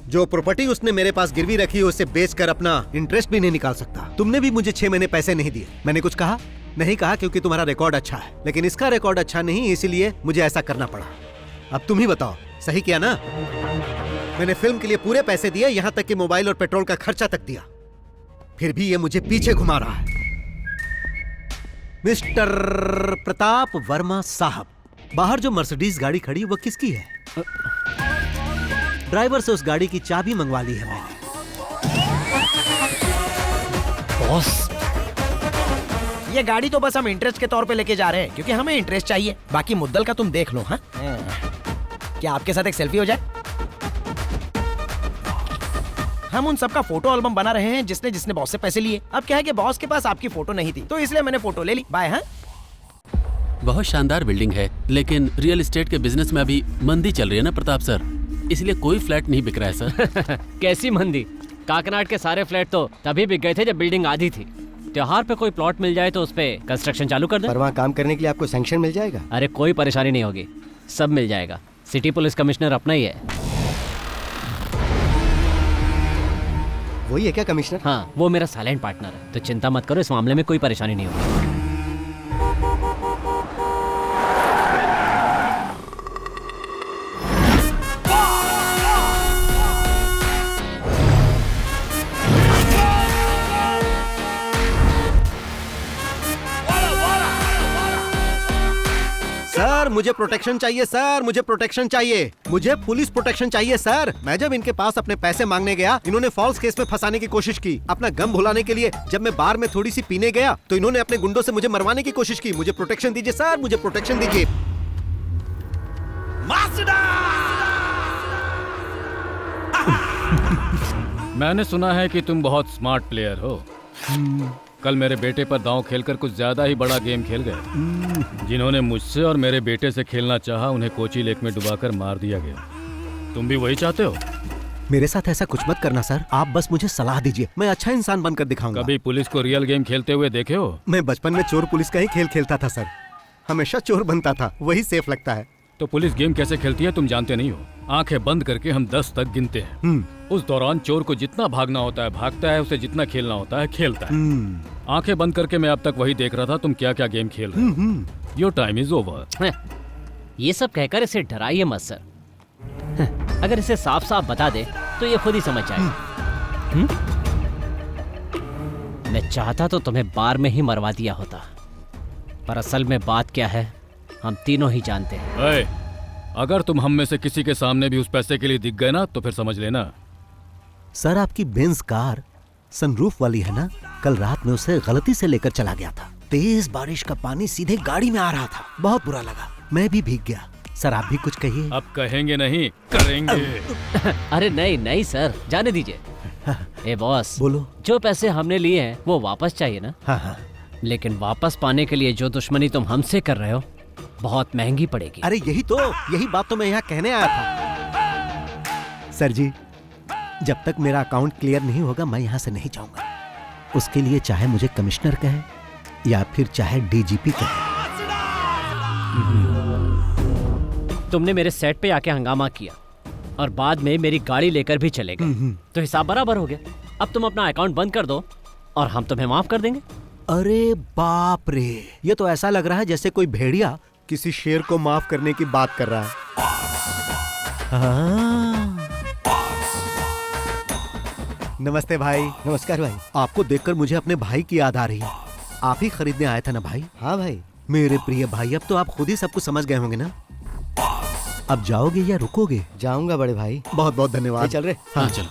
जो प्रॉपर्टी उसने मेरे पास गिरवी रखी है उसे बेचकर अपना इंटरेस्ट भी नहीं निकाल सकता। तुमने भी मुझे 6 महीने पैसे नहीं दिए। मैंने कुछ कहा? नहीं कहा, क्योंकि तुम्हारा रिकॉर्ड अच्छा है। लेकिन इसका रिकॉर्ड अच्छा नहीं, इसीलिए मुझे ऐसा करना पड़ा। अब तुम ही बताओ, सही किया ना? मैंने फिल्म के लिए पूरे पैसे दिए, यहां तक कि मोबाइल और पेट्रोल का खर्चा तक दिया। फिर भी ये मुझे पीछे घुमा रहा है। मिस्टर प्रताप वर्मा साहब, बाहर जो मर्सिडीज गाड़ी खड़ी वो किसकी है? ड्राइवर से उस गाड़ी की चाबी मंगवा ली है मैंने। बॉस, ये गाड़ी तो बस हम इंटरेस्ट के तौर पे लेके जा रहे हैं, क्योंकि हमें इंटरेस्ट चाहिए। बाकी मुद्दल का तुम देख लो। हाँ, क्या आपके साथ एक सेल्फी हो जाए? हम उन सबका फोटो एल्बम बना रहे हैं जिसने जिसने बॉस से पैसे लिए। अब क्या है कि बॉस के पास आपकी फोटो नहीं थी, तो इसलिए मैंने फोटो ले ली। बाय। हाँ, बहुत शानदार बिल्डिंग है, लेकिन रियल एस्टेट के बिजनेस में अभी मंदी चल रही है ना प्रताप सर, इसलिए कोई फ्लैट नहीं बिक रहा है सर। कैसी मंदी? काकनाड के सारे फ्लैट तो तभी बिक गए थे जब बिल्डिंग आधी थी। त्योहार पे कोई प्लॉट मिल जाए तो उस पे कंस्ट्रक्शन चालू कर दे। पर वहाँ काम करने के लिए आपको सैंक्शन मिल जाएगा? अरे कोई परेशानी नहीं होगी, सब मिल जाएगा। सिटी पुलिस कमिश्नर अपना ही है। वही है क्या कमिश्नर? हाँ, वो मेरा साइलेंट पार्टनर है, तो चिंता मत करो, इस मामले में कोई परेशानी नहीं होगी। सर मुझे प्रोटेक्शन चाहिए, सर मुझे प्रोटेक्शन चाहिए, मुझे पुलिस प्रोटेक्शन चाहिए सर। मैं जब इनके पास अपने पैसे मांगने गया, इन्होंने फॉल्स केस में फंसाने की कोशिश की। अपना गम भुलाने के लिए जब मैं बार में थोड़ी सी पीने गया तो इन्होंने अपने गुंडों से मुझे मरवाने की कोशिश की। मुझे प्रोटेक्शन दीजिए सर, मुझे प्रोटेक्शन दीजिए। मैंने सुना है कि तुम बहुत स्मार्ट प्लेयर हो। कल मेरे बेटे पर दांव खेलकर कुछ ज्यादा ही बड़ा गेम खेल गए। जिन्होंने मुझसे और मेरे बेटे से खेलना चाहा, उन्हें कोची लेक में डुबाकर मार दिया गया। तुम भी वही चाहते हो? मेरे साथ ऐसा कुछ मत करना सर, आप बस मुझे सलाह दीजिए, मैं अच्छा इंसान बनकर दिखाऊंगा। कभी पुलिस को रियल गेम खेलते हुए देखे हो? मैं बचपन में चोर पुलिस का ही खेल खेलता था सर, हमेशा चोर बनता था, वही सेफ लगता है। तो पुलिस गेम कैसे खेलती है तुम जानते नहीं हो। आंखें बंद करके हम 10 तक गिनते हैं। उस दौरान चोर को जितना भागना होता है भागता है, उसे जितना खेलना होता है खेलता है। आंखें बंद करके मैं अब तक वही देख रहा था तुम क्या क्या गेम खेल रहे हो। Your time is over. ये सब कहकर इसे डराइए मत सर। अगर इसे साफ साफ बता दे तो ये खुद ही समझ जाएगा। मैं चाहता तो तुम्हें बार में ही मरवा दिया होता, पर असल में बात क्या है हम तीनों ही जानते हैं। अगर तुम हम में से किसी के सामने भी उस पैसे के लिए दिख गए ना तो फिर समझ लेना। सर आपकी बेंज कार सनरूफ वाली है ना, कल रात में उसे गलती से लेकर चला गया था। तेज बारिश का पानी सीधे गाड़ी में आ रहा था, बहुत बुरा लगा, मैं भी भीग गया। सर आप भी कुछ कहिए। अब कहेंगे नहीं करेंगे। अरे नहीं नहीं सर, जाने दीजिए। ए बॉस, बोलो। जो पैसे हमने लिए हैं वो वापस चाहिए ना? हाँ। लेकिन वापस पाने के लिए जो दुश्मनी तुम हमसे कर रहे हो बहुत महंगी पड़ेगी। अरे यही बात तो मैं यहाँ कहने आया था। सर जी, जब तक मेरा अकाउंट क्लियर नहीं होगा मैं यहाँ से नहीं जाऊंगा। उसके लिए चाहे मुझे कमिश्नर कहे या फिर चाहे डीजीपी कहे। तुमने मेरे सेट पे आके हंगामा किया और बाद में मेरी गाड़ी लेकर भी चले गए, तो हिसाब बराबर हो गया। अब तुम अपना अकाउंट बंद कर दो और हम तुम्हें माफ कर देंगे। अरे बाप रे, ये तो ऐसा लग रहा है जैसे कोई भेड़िया किसी शेर को माफ करने की बात कर रहा है। नमस्ते भाई। नमस्कार भाई। आपको देखकर मुझे अपने भाई की याद आ रही है। आप ही खरीदने आया था ना भाई? हाँ भाई। मेरे प्रिय भाई, अब तो आप खुद ही सब कुछ समझ गए होंगे ना। अब जाओगे या रुकोगे? जाऊंगा बड़े भाई। बहुत बहुत धन्यवाद। चल रहे? हाँ चलो।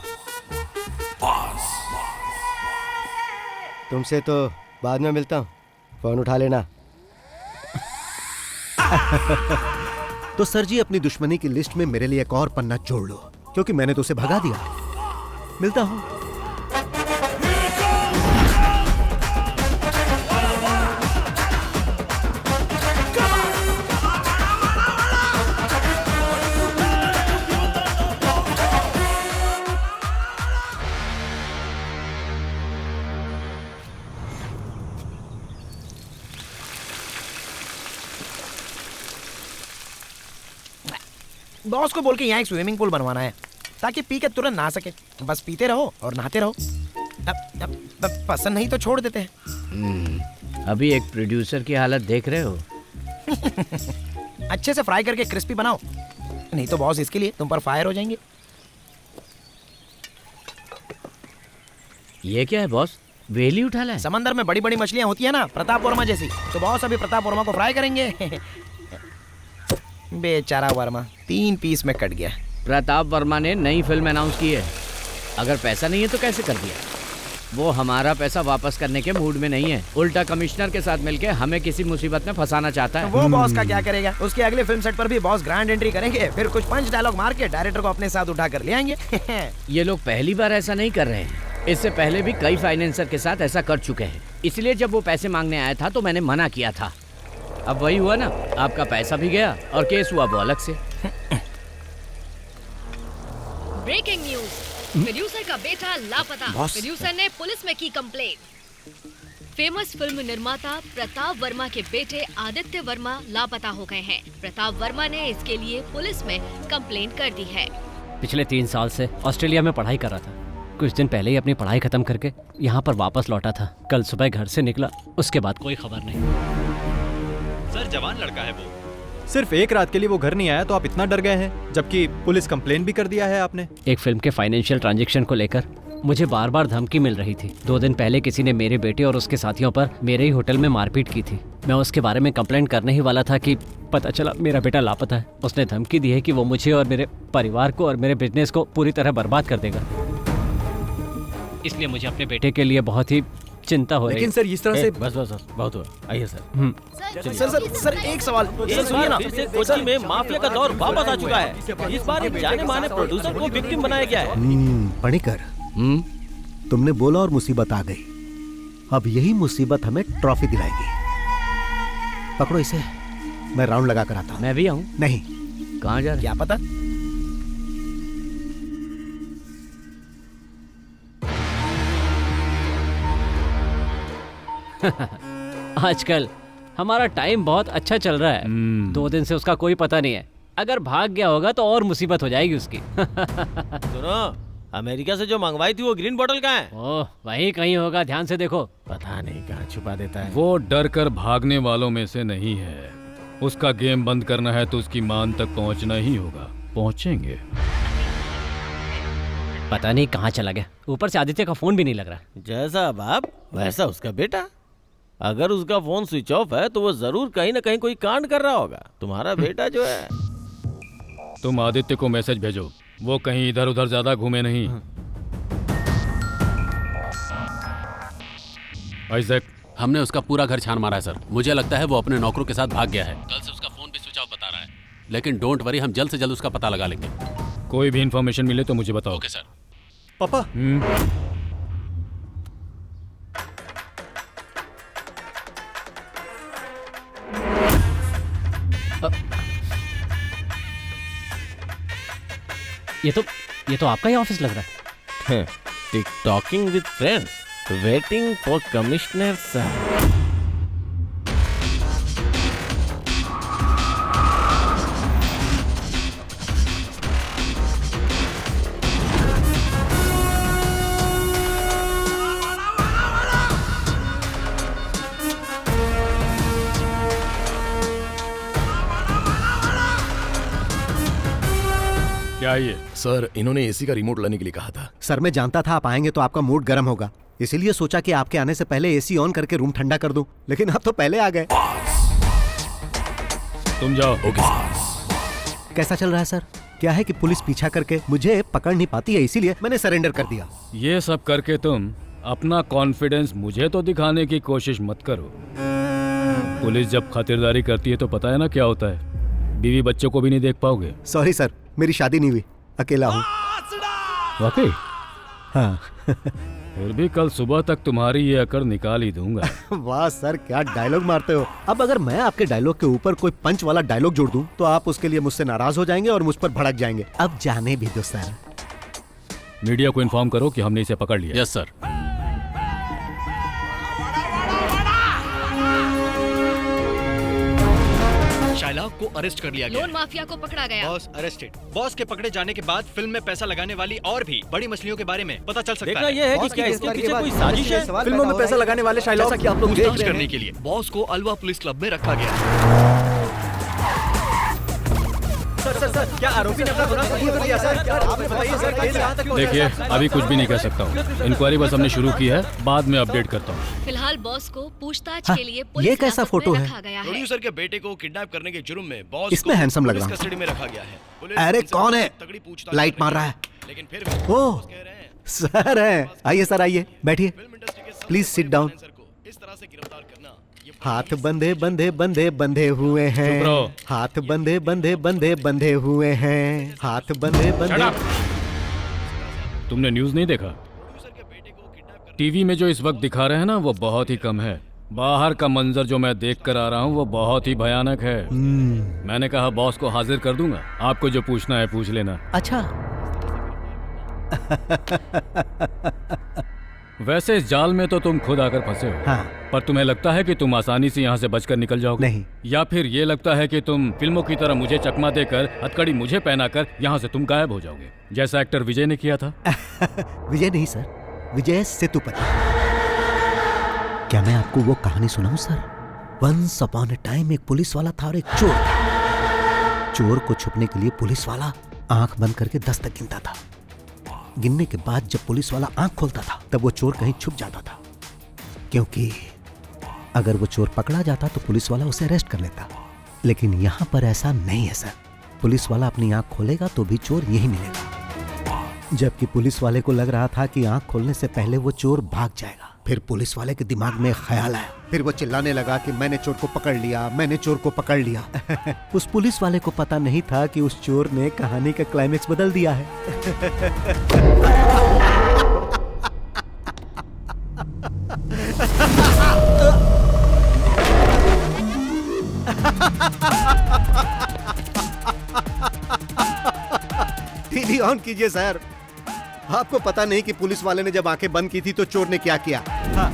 तुमसे तो बाद में मिलता हूँ, फोन उठा लेना। तो सर जी अपनी दुश्मनी की लिस्ट में मेरे लिए एक और पन्ना जोड़ लो, क्योंकि मैंने तो उसे भगा दिया। मिलता हूँ। बॉस को बोल के यहाँ एक स्विमिंग पूल बनवाना है ताकि पी के तुरंत नहा सके। बस पीते रहो और नहाते रहो। अब पसंद नहीं तो छोड़ देते हैं। अभी एक प्रोड्यूसर की हालत देख रहे हो। अच्छे से फ्राई करके क्रिस्पी बनाओ, नहीं तो बॉस इसके लिए तुम पर फायर हो जाएंगे। ये क्या है बॉस, वेली उठा लाए? समंदर में बड़ी बड़ी मछलियाँ होती है ना, प्रताप वर्मा जैसी, तो बॉस अभी प्रताप वर्मा को फ्राई करेंगे। बेचारा वर्मा 3 पीस में कट गया। प्रताप वर्मा ने नई फिल्म अनाउंस की है, अगर पैसा नहीं है तो कैसे कर दिया? वो हमारा पैसा वापस करने के मूड में नहीं है, उल्टा कमिश्नर के साथ मिलके हमें किसी मुसीबत में फंसाना चाहता है। वो बॉस का क्या करेगा? उसके अगले फिल्म सेट पर भी बॉस ग्रैंड एंट्री करेंगे, फिर कुछ पंच डायलॉग मार के डायरेक्टर को अपने साथ उठा कर ले आएंगे। ये लोग पहली बार ऐसा नहीं कर रहे हैं, इससे पहले भी कई फाइनेंसर के साथ ऐसा कर चुके हैं। इसलिए जब वो पैसे मांगने आया था तो मैंने मना किया था। अब वही हुआ ना, आपका पैसा भी गया और केस हुआ वो अलग से। ब्रेकिंग न्यूज, प्रोड्यूसर का बेटा लापता। प्रोड्यूसर ने पुलिस में की कंप्लेंट। फेमस फिल्म निर्माता प्रताप वर्मा के बेटे आदित्य वर्मा लापता हो गए हैं। प्रताप वर्मा ने इसके लिए पुलिस में कंप्लेंट कर दी है। पिछले 3 साल से ऑस्ट्रेलिया में पढ़ाई कर रहा था। कुछ दिन पहले ही अपनी पढ़ाई खत्म करके यहाँ पर वापस लौटा था। कल सुबह घर से निकला, उसके बाद कोई खबर नहीं। सर जवान लड़का है वो, सिर्फ एक रात के लिए वो घर नहीं आया तो आप इतना डर गए हैं, जबकि पुलिस कंप्लेन भी कर दिया है आपने। एक फिल्म के फाइनेंशियल ट्रांजैक्शन को लेकर मुझे बार बार धमकी मिल रही थी। 2 दिन पहले किसी ने मेरे बेटे और उसके साथियों पर मेरे ही होटल में मारपीट की थी। मैं उसके बारे में कंप्लेंट करने ही वाला था कि पता चला मेरा बेटा लापता है। उसने धमकी दी है कि वो मुझे और मेरे परिवार को और मेरे बिजनेस को पूरी तरह बर्बाद कर देगा। इसलिए मुझे अपने बेटे के लिए बहुत ही चिंता हो रही है। लेकिन सर इस तरह से बस बहुत हुआ। आइए सर। सर एक सवाल। इस बार फिर से कोची में माफिया का दौर वापस आ चुका है। इस बार एक जाने माने प्रोड्यूसर को विक्टिम बनाया गया है। पणिकर, तुमने बोला और मुसीबत आ गई। अब यही मुसीबत हमें ट्रॉफी दिलाएगी। पकड़ो इसे, मैं राउंड लगा कर आता हूँ। मैं भी आऊं? नहीं। कहाँ जा रहे? क्या पता। आजकल हमारा टाइम बहुत अच्छा चल रहा है। 2 दिन से उसका कोई पता नहीं है। अगर भाग गया होगा तो और मुसीबत हो जाएगी उसकी। सुनो, अमेरिका से जो मंगवाई थी वो ग्रीन बोतल कहाँ है? ओह, वहीं कहीं होगा, ध्यान से देखो। पता नहीं कहाँ छुपा देता है। वो डर कर भागने वालों में से नहीं है। उसका गेम बंद करना है तो उसकी मान तक पहुंचना ही होगा। पहुंचेंगे। पता नहीं कहाँ चला गया। ऊपर से आदित्य का फोन भी नहीं लग रहा। जैसा बाप वैसा उसका बेटा। अगर उसका फोन स्विच ऑफ है तो वो जरूर कहीं ना कहीं कोई कांड कर रहा होगा। तुम्हारा बेटा जो है। तुम आदित्य को मैसेज भेजो, वो कहीं इधर उधर ज्यादा घूमे नहीं। आइजैक, हमने उसका पूरा घर छान मारा है सर। मुझे लगता है वो अपने नौकरों के साथ भाग गया है। कल से उसका फोन भी स्विच ऑफ बता रहा है, लेकिन डोंट वरी, हम जल्द से जल्द उसका पता लगा लेंगे। कोई भी इंफॉर्मेशन मिले तो मुझे बताओ। Okay sir. पापा। ये तो आपका ही ऑफिस लग रहा है। Tick talking with friends, waiting for commissioner sir. क्या ये? सर, इन्होंने एसी का रिमोट लाने के लिए कहा था। सर, मैं जानता था आप आएंगे तो आपका मूड गर्म होगा, इसीलिए सोचा कि आपके आने से पहले एसी ऑन करके रूम ठंडा कर दूं, लेकिन आप तो पहले आ गए। तुम जाओ। ओके। कैसा चल रहा है सर? क्या है कि पुलिस पीछा करके मुझे पकड़ नहीं पाती है, इसीलिए मैंने सरेंडर कर दिया। ये सब करके तुम अपना कॉन्फिडेंस मुझे तो दिखाने की कोशिश मत करो। पुलिस जब खातिरदारी करती है तो पता है ना क्या होता है, बीवी बच्चों को भी नहीं देख पाओगे। सॉरी सर, मेरी शादी नहीं हुई, अकेला हूँ। वाकई? हाँ। फिर भी कल सुबह तक तुम्हारी ये अकड़ निकाल ही दूंगा। वाह सर, क्या डायलॉग मारते हो। अब अगर मैं आपके डायलॉग के ऊपर कोई पंच वाला डायलॉग जोड़ दूं तो आप उसके लिए मुझसे नाराज हो जाएंगे और मुझ पर भड़क जाएंगे। अब जाने भी दो सर। मीडिया को इन्फॉर्म करो कि हमने इसे पकड़ लिया। Yes sir. शाइलाक को अरेस्ट कर लिया गया। लोन माफिया को पकड़ा गया। Boss arrested. बॉस के पकड़े जाने के बाद फिल्म में पैसा लगाने वाली और भी बड़ी मछलियों के बारे में पता चल सकता है। ये है कि क्या इसके पीछे कोई साजिश है? फिल्मों में पैसा लगाने वाले शाइलाक जैसा कि आप लोग जांच करने के लिए बॉस को अलवा पुलिस क्लब में रखा गया। सर, क्या आरोपी ने अपना गुनाह कबूल कर लिया सर? आपने बताइए सर, केस कहां तक देखिए, अभी कुछ भी नहीं कह सकता हूँ। इंक्वायरी बस हमने शुरू की है, बाद में अपडेट करता हूँ। फिलहाल बॉस को पूछताछ हाँ, के लिए ये पुलिस कैसा हिरासत फोटो में है? रखा गया है। प्रोड्यूसर के बेटे को किडनैप करने के जुर्म में बॉस इसमें को हैंडसम लग पुलिस रहा हूं। कस्टडी में रखा गया है। पुलिस अरे इनसे कौन है? तगड़ी पूछताछ लाइट कर मार रही रहा है। लेकिन फिर भी ओह, बॉस कह रहे हैं सर है। आइए सर, आइए बैठिए। Please sit down. इस तरह से गिरफ्तार करना ये हाथ बंधे बंधे बंधे बंधे हुए हैं। चुप रहो। हाथ बंधे बंधे बंधे बंधे हुए हैं। हाथ बंधे बंधे। तुमने न्यूज नहीं देखा? टीवी में जो इस वक्त दिखा रहे हैं ना, वो बहुत ही कम है। बाहर का मंजर जो मैं देख कर आ रहा हूँ वो बहुत ही भयानक है। मैंने कहा बॉस को हाजिर कर दूंगा, आपको जो पूछना है पूछ लेना। अच्छा। वैसे इस जाल में तो तुम खुद आकर फंसे हो। हाँ। पर तुम्हें लगता है कि तुम आसानी से यहाँ से बचकर निकल जाओगे? नहीं। या फिर ये लगता है कि तुम फिल्मों की तरह मुझे चकमा देकर, हथकड़ी मुझे पहनाकर यहाँ से तुम गायब हो जाओगे, जैसा एक्टर विजय ने किया था? विजय नहीं सर, विजय सेतुपति। क्या मैं आपको वो कहानी सुनाऊं sir? Once upon a time एक पुलिस वाला था और एक चोर था। चोर को छुपने के लिए पुलिस वाला आंख बंद करके 10 तक गिनता था। गिनने के बाद जब पुलिस वाला आंख खोलता था तब वो चोर कहीं छुप जाता था, क्योंकि अगर वो चोर पकड़ा जाता तो पुलिस वाला उसे अरेस्ट कर लेता। लेकिन यहाँ पर ऐसा नहीं है सर। पुलिस वाला अपनी आंख खोलेगा तो भी चोर यही मिलेगा। जबकि पुलिस वाले को लग रहा था कि आंख खोलने से पहले वो चोर भाग जाएगा। फिर पुलिस वाले के दिमाग में ख्याल आया। फिर वो चिल्लाने लगा कि मैंने चोर को पकड़ लिया, मैंने चोर को पकड़ लिया। उस पुलिस वाले को पता नहीं था कि उस चोर ने कहानी का क्लाइमेक्स बदल दिया है। डाउन कीजिए सर। आपको पता नहीं कि पुलिस वाले ने जब आंखें बंद की थी तो चोर ने क्या किया। हाँ।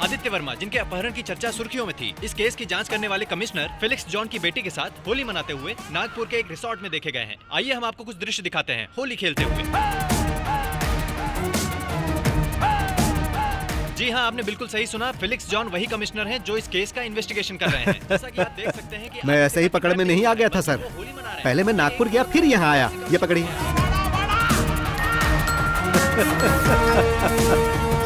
आदित्य वर्मा, जिनके अपहरण की चर्चा सुर्खियों में थी, इस केस की जांच करने वाले कमिश्नर फेलिक्स जॉन की बेटी के साथ होली मनाते हुए नागपुर के एक रिसोर्ट में देखे गए हैं। आइए हम आपको कुछ दृश्य दिखाते हैं होली खेलते हुए। जी हाँ, आपने बिल्कुल सही सुना। फेलिक्स जॉन वही कमिश्नर हैं जो इस केस का इन्वेस्टिगेशन कर रहे हैं। जैसा कि आप देख सकते हैं कि मैं ऐसे ही पकड़ में नहीं आ गया था सर। पहले मैं नागपुर गया, फिर यहाँ आया। ये पकड़िए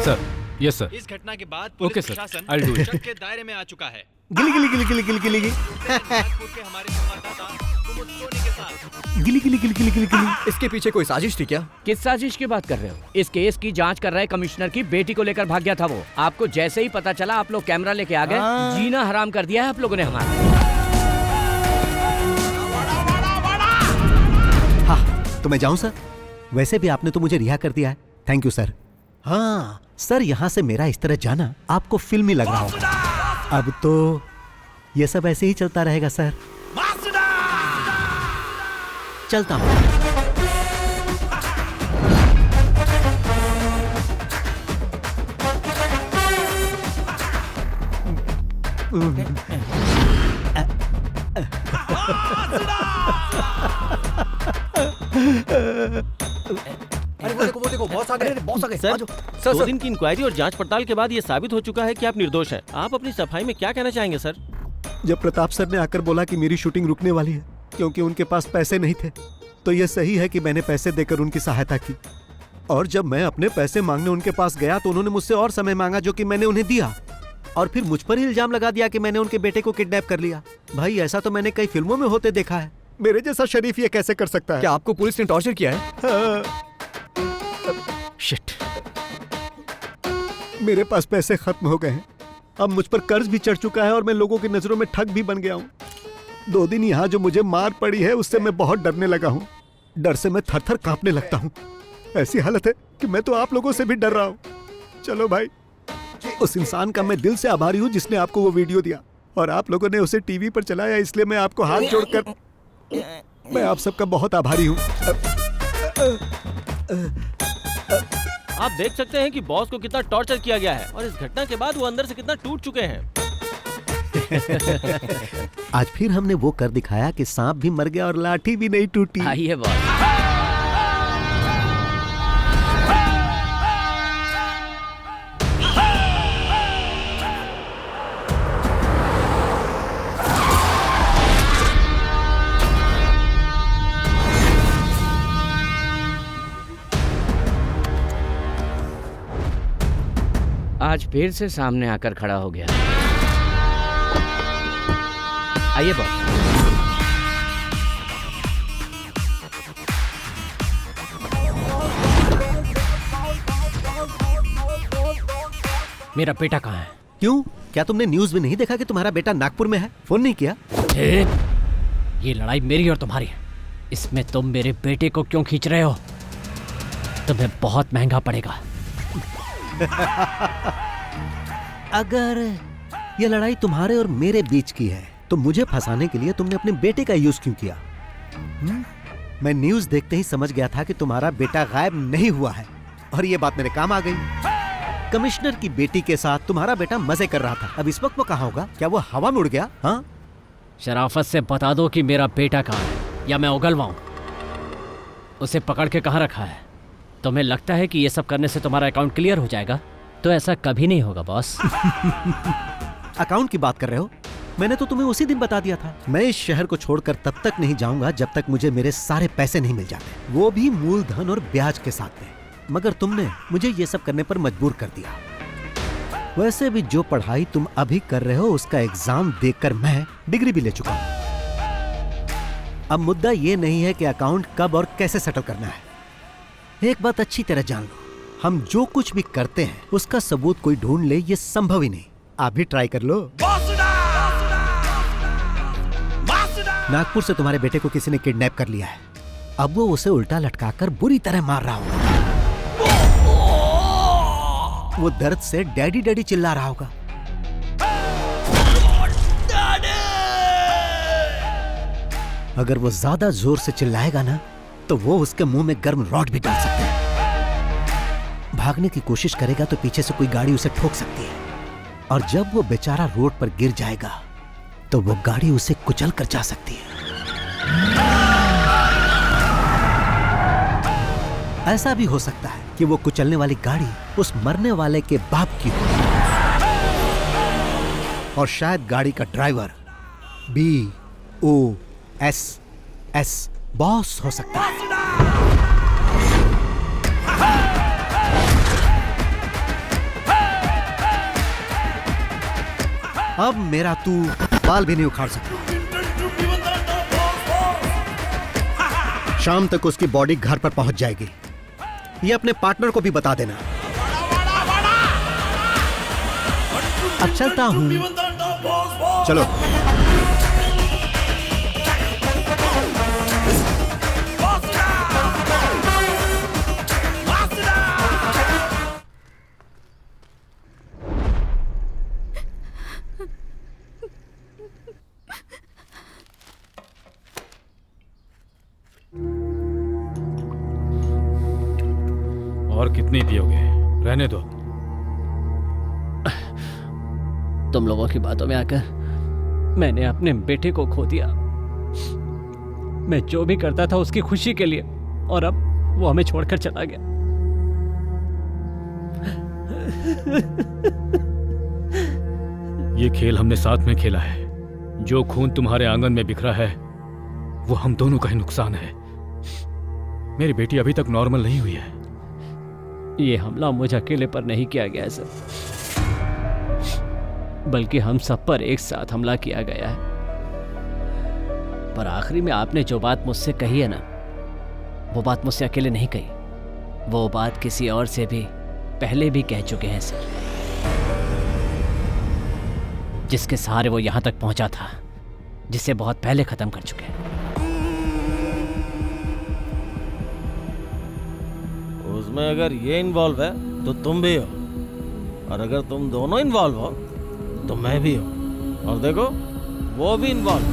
सर। Yes sir. इस घटना के बाद पुलिस प्रशासन शक के दायरे में आ चुका है। गिली गिली गिली गिली गिली गिली नागपुर के हमारे संवाददाता कुमुद सोनी के साथ। गिली गिली गिली गिली गिली गिली। इसके पीछे कोई साजिश थी क्या? किस साजिश की बात कर रहे हो? इस केस की जांच कर रहे कमिश्नर की बेटी को लेकर भाग गया था वो। आपको जैसे ही पता चला आप लोग कैमरा लेके आ गए। जीना हराम कर दिया है आप लोगों ने हमारा। हाँ, तो मैं जाऊं सर? वैसे भी आपने तो मुझे रिहा कर दिया है। Thank you sir. हाँ सर, यहाँ से मेरा इस तरह जाना आपको फिल्मी लग रहा होगा। अब तो ये सब ऐसे ही चलता रहेगा सर। चलता हूँ। अरे वो देखो बॉस आ गए। सर, 2 दिन की इंक्वायरी और जांच पड़ताल के बाद ये साबित हो चुका है कि आप निर्दोष हैं। आप अपनी सफाई में क्या कहना चाहेंगे सर? जब प्रताप सर ने आकर बोला कि मेरी शूटिंग रुकने वाली है क्योंकि उनके पास पैसे नहीं थे, तो ये सही है कि मैंने पैसे देकर उनकी सहायता की। और जब मैं अपने पैसे मांगने उनके पास गया तो उन्होंने मुझसे और समय मांगा, जो कि मैंने उन्हें दिया। और फिर मुझ पर ही इल्जाम लगा दिया कि मैंने उनके बेटे को किडनैप कर लिया। भाई, ऐसा तो मैंने कई फिल्मों में होते देखा है। मेरे जैसा शरीफ ये कैसे कर सकता है? क्या आपको पुलिस ने टॉर्चर किया है? हाँ। शिट। मेरे पास पैसे खत्म हो गए हैं। अब मुझ पर कर्ज भी चढ़ चुका है और मैं लोगों की नजरों में ठग भी बन गया हूँ। 2 दिन यहाँ जो मुझे मार पड़ी है उससे मैं बहुत डरने लगा हूँ। डर से मैं थर-थर कांपने लगता हूँ। ऐसी हालत है कि मैं तो आप लोगों से भी डर रहा हूँ। चलो भाई, उस इंसान का मैं दिल से आभारी हूँ जिसने आपको वो वीडियो दिया और आप लोगों ने उसे टीवी पर चलाया, इसलिए मैं आपको हाथ जोड़कर मैं आप सबका बहुत आभारी हूँ। आप देख सकते हैं कि बॉस को कितना टॉर्चर किया गया है और इस घटना के बाद वो अंदर से कितना टूट चुके हैं। आज फिर हमने वो कर दिखाया कि सांप भी मर गया और लाठी भी नहीं टूटी। आइए बॉस। आज फिर से सामने आकर खड़ा हो गया। आइए बॉस। मेरा बेटा कहाँ है? क्यों? क्या तुमने न्यूज़ में नहीं देखा कि तुम्हारा बेटा नागपुर में है? फोन नहीं किया? ये लड़ाई मेरी और तुम्हारी है। इसमें तुम मेरे बेटे को क्यों खींच रहे हो? तुम्हें बहुत महंगा पड़ेगा। अगर ये लड़ाई तुम्हारे और मेरे बीच की है तो मुझे फंसाने के लिए तुमने अपने बेटे का यूज क्यों किया? मैं न्यूज़ देखते ही समझ गया था कि तुम्हारा बेटा गायब नहीं हुआ है और ये बात मेरे काम आ गई। कमिश्नर की बेटी के साथ तुम्हारा बेटा मजे कर रहा था। अब इस वक्त वो कहाँ होगा? क्या वो हवा में उड़ गया? हाँ, शराफत से बता दो कि मेरा बेटा कहाँ है या मैं उगलवाऊं। उसे पकड़ के कहाँ रखा है? तुम्हें लगता है कि ये सब करने से तुम्हारा अकाउंट क्लियर हो जाएगा? तो ऐसा कभी नहीं होगा बॉस। अकाउंट की बात कर रहे हो? मैंने तो तुम्हें उसी दिन बता दिया था। मैं इस शहर को छोड़कर तब तक नहीं जाऊंगा जब तक मुझे मेरे सारे पैसे नहीं मिल जाते, वो भी मूलधन और ब्याज के साथ में। मगर तुमने मुझे ये सब करने पर मजबूर कर दिया। वैसे भी जो पढ़ाई तुम अभी कर रहे हो उसका एग्जाम देकर मैं डिग्री भी ले चुका हूं। अब मुद्दा ये नहीं है कि अकाउंट कब और कैसे सेटल करना है। एक बात अच्छी तरह जान लो, हम जो कुछ भी करते हैं उसका सबूत कोई ढूंढ ले ये संभव ही नहीं। आप भी ट्राई कर लो। नागपुर से तुम्हारे बेटे को किसी ने किडनैप कर लिया है। अब वो उसे उल्टा लटकाकर बुरी तरह मार रहा होगा। वो दर्द से डैडी डैडी चिल्ला रहा होगा। अगर वो ज्यादा जोर से चिल्लाएगा ना तो वो उसके मुंह में गर्म रॉड भी डाल सकते हैं। भागने की कोशिश करेगा तो पीछे से कोई गाड़ी उसे ठोक सकती है, और जब वो बेचारा रोड पर गिर जाएगा तो वो गाड़ी उसे कुचल कर जा सकती है। ऐसा भी हो सकता है कि वो कुचलने वाली गाड़ी उस मरने वाले के बाप की हो, और शायद गाड़ी का ड्राइवर BOSS बॉस हो सकता है। अब मेरा तू बाल भी नहीं उखाड़ सकता। शाम तक उसकी बॉडी घर पर पहुंच जाएगी। ये अपने पार्टनर को भी बता देना। अब चलता हूं। चलो। और कितनी पियोगे? रहने दो। तुम लोगों की बातों में आकर मैंने अपने बेटे को खो दिया। मैं जो भी करता था उसकी खुशी के लिए, और अब वो हमें छोड़कर चला गया। ये खेल हमने साथ में खेला है। जो खून तुम्हारे आंगन में बिखरा है वो हम दोनों का ही नुकसान है। मेरी बेटी अभी तक नॉर्मल नहीं हुई है। ये हमला मुझ अकेले पर नहीं किया गया सर, बल्कि हम सब पर एक साथ हमला किया गया है। पर आखिरी में आपने जो बात मुझसे कही है ना, वो बात मुझसे अकेले नहीं कही। वो बात किसी और से भी पहले भी कह चुके हैं सर, जिसके सहारे वो यहां तक पहुंचा था, जिसे बहुत पहले खत्म कर चुके हैं। उसमें अगर ये इन्वॉल्व है तो तुम भी हो, और अगर तुम दोनों इन्वॉल्व हो तो मैं भी हूं, और देखो वो भी इन्वॉल्व।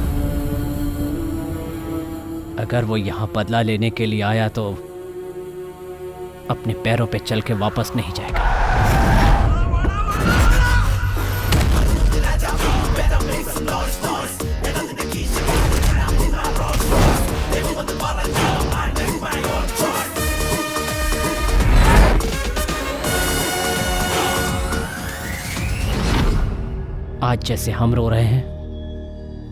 अगर वो यहां बदला लेने के लिए आया तो अपने पैरों पे चल के वापस नहीं जाएगा। आज जैसे हम रो रहे हैं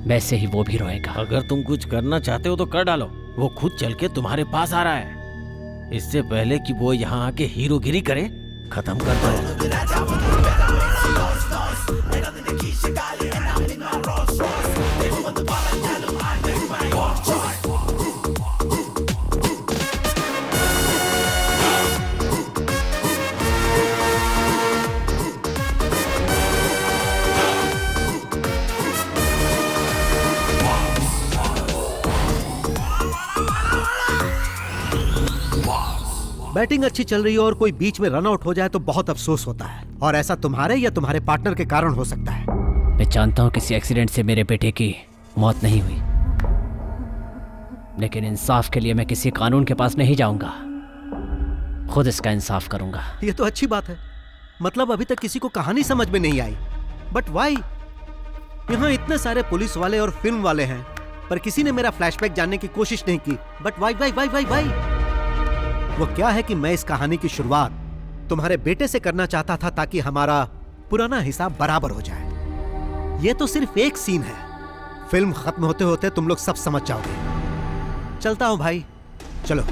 वैसे ही वो भी रोएगा। अगर तुम कुछ करना चाहते हो तो कर डालो। वो खुद चल के तुम्हारे पास आ रहा है। इससे पहले कि वो यहाँ आके हीरोगिरी करे, खत्म कर दो। बैटिंग अच्छी चल रही है और कोई बीच में रन आउट हो जाए तो बहुत अफसोस होता है, और ऐसा तुम्हारे या तुम्हारे पार्टनर के कारण हो सकता है। मैं जानता हूं किसी एक्सीडेंट से मेरे बेटे की मौत नहीं हुई, लेकिन इंसाफ के लिए मैं किसी कानून के पास नहीं जाऊंगा, खुद इसका इंसाफ करूंगा। ये तो अच्छी बात है। मतलब अभी तक किसी को कहानी समझ में नहीं आई, बट वाई? यहाँ इतने सारे पुलिस वाले और फिल्म वाले हैं, पर किसी ने मेरा फ्लैशबैक जानने की कोशिश नहीं की। But why why why why why? वो क्या है कि मैं इस कहानी की शुरुआत तुम्हारे बेटे से करना चाहता था, ताकि हमारा पुराना हिसाब बराबर हो जाए। ये तो सिर्फ एक सीन है, फिल्म खत्म होते होते तुम लोग सब समझ जाओगे। चलता हूं भाई, चलो।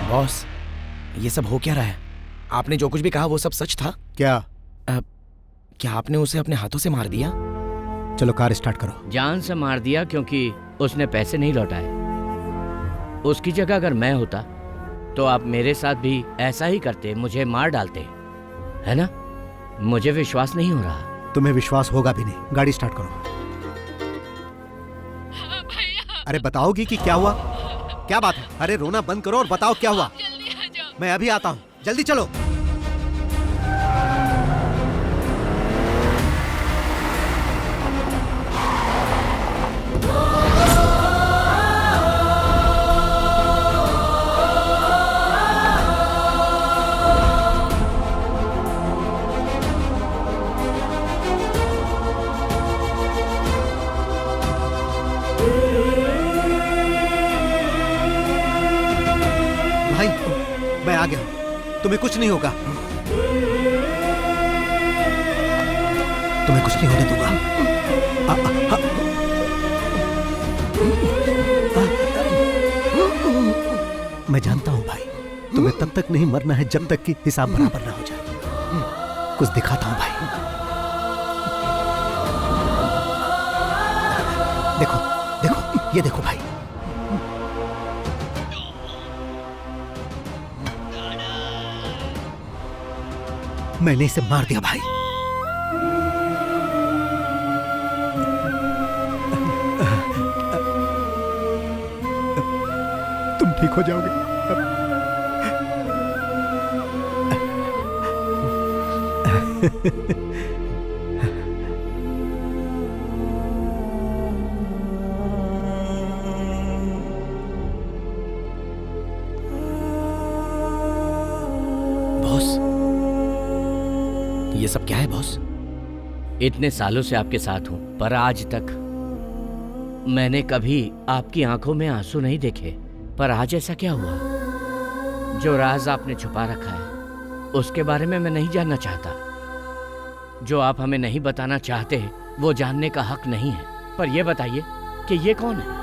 बॉस, ये सब हो क्या रहा है? आपने जो कुछ भी कहा वो सब सच था? क्या? क्या आपने उसे अपने हाथों से मार दिया? चलो कार स्टार्ट करो। जान से मार दिया क्योंकि उसने पैसे नहीं लौटाए। उसकी जगह अगर मैं होता तो आप मेरे साथ भी ऐसा ही करते, मुझे मार डालते, है ना? मुझे विश्वास नहीं हो रहा। तुम्हें विश्वास होगा भी नहीं। गाड़ी स्टार्ट करो। अरे बताओगी कि क्या हुआ? क्या बात है? अरे रोना बंद करो और बताओ क्या हुआ। मैं अभी आता हूँ, जल्दी चलो। मैं आ गया, तुम्हें कुछ नहीं होगा, तुम्हें कुछ नहीं होने दूंगा। मैं जानता हूं भाई, तुम्हें तब तक नहीं मरना है जब तक कि हिसाब बराबर ना हो जाए। कुछ दिखाता हूं भाई, देखो देखो, ये देखो भाई। मैंने इसे मार दिया भाई। तुम ठीक हो जाओगे। बॉस, ये सब क्या है बॉस? इतने सालों से आपके साथ हूं, पर आज तक मैंने कभी आपकी आंखों में आंसू नहीं देखे। पर आज ऐसा क्या हुआ? जो राज आपने छुपा रखा है उसके बारे में मैं नहीं जानना चाहता। जो आप हमें नहीं बताना चाहते वो जानने का हक नहीं है। पर यह बताइए कि ये कौन है?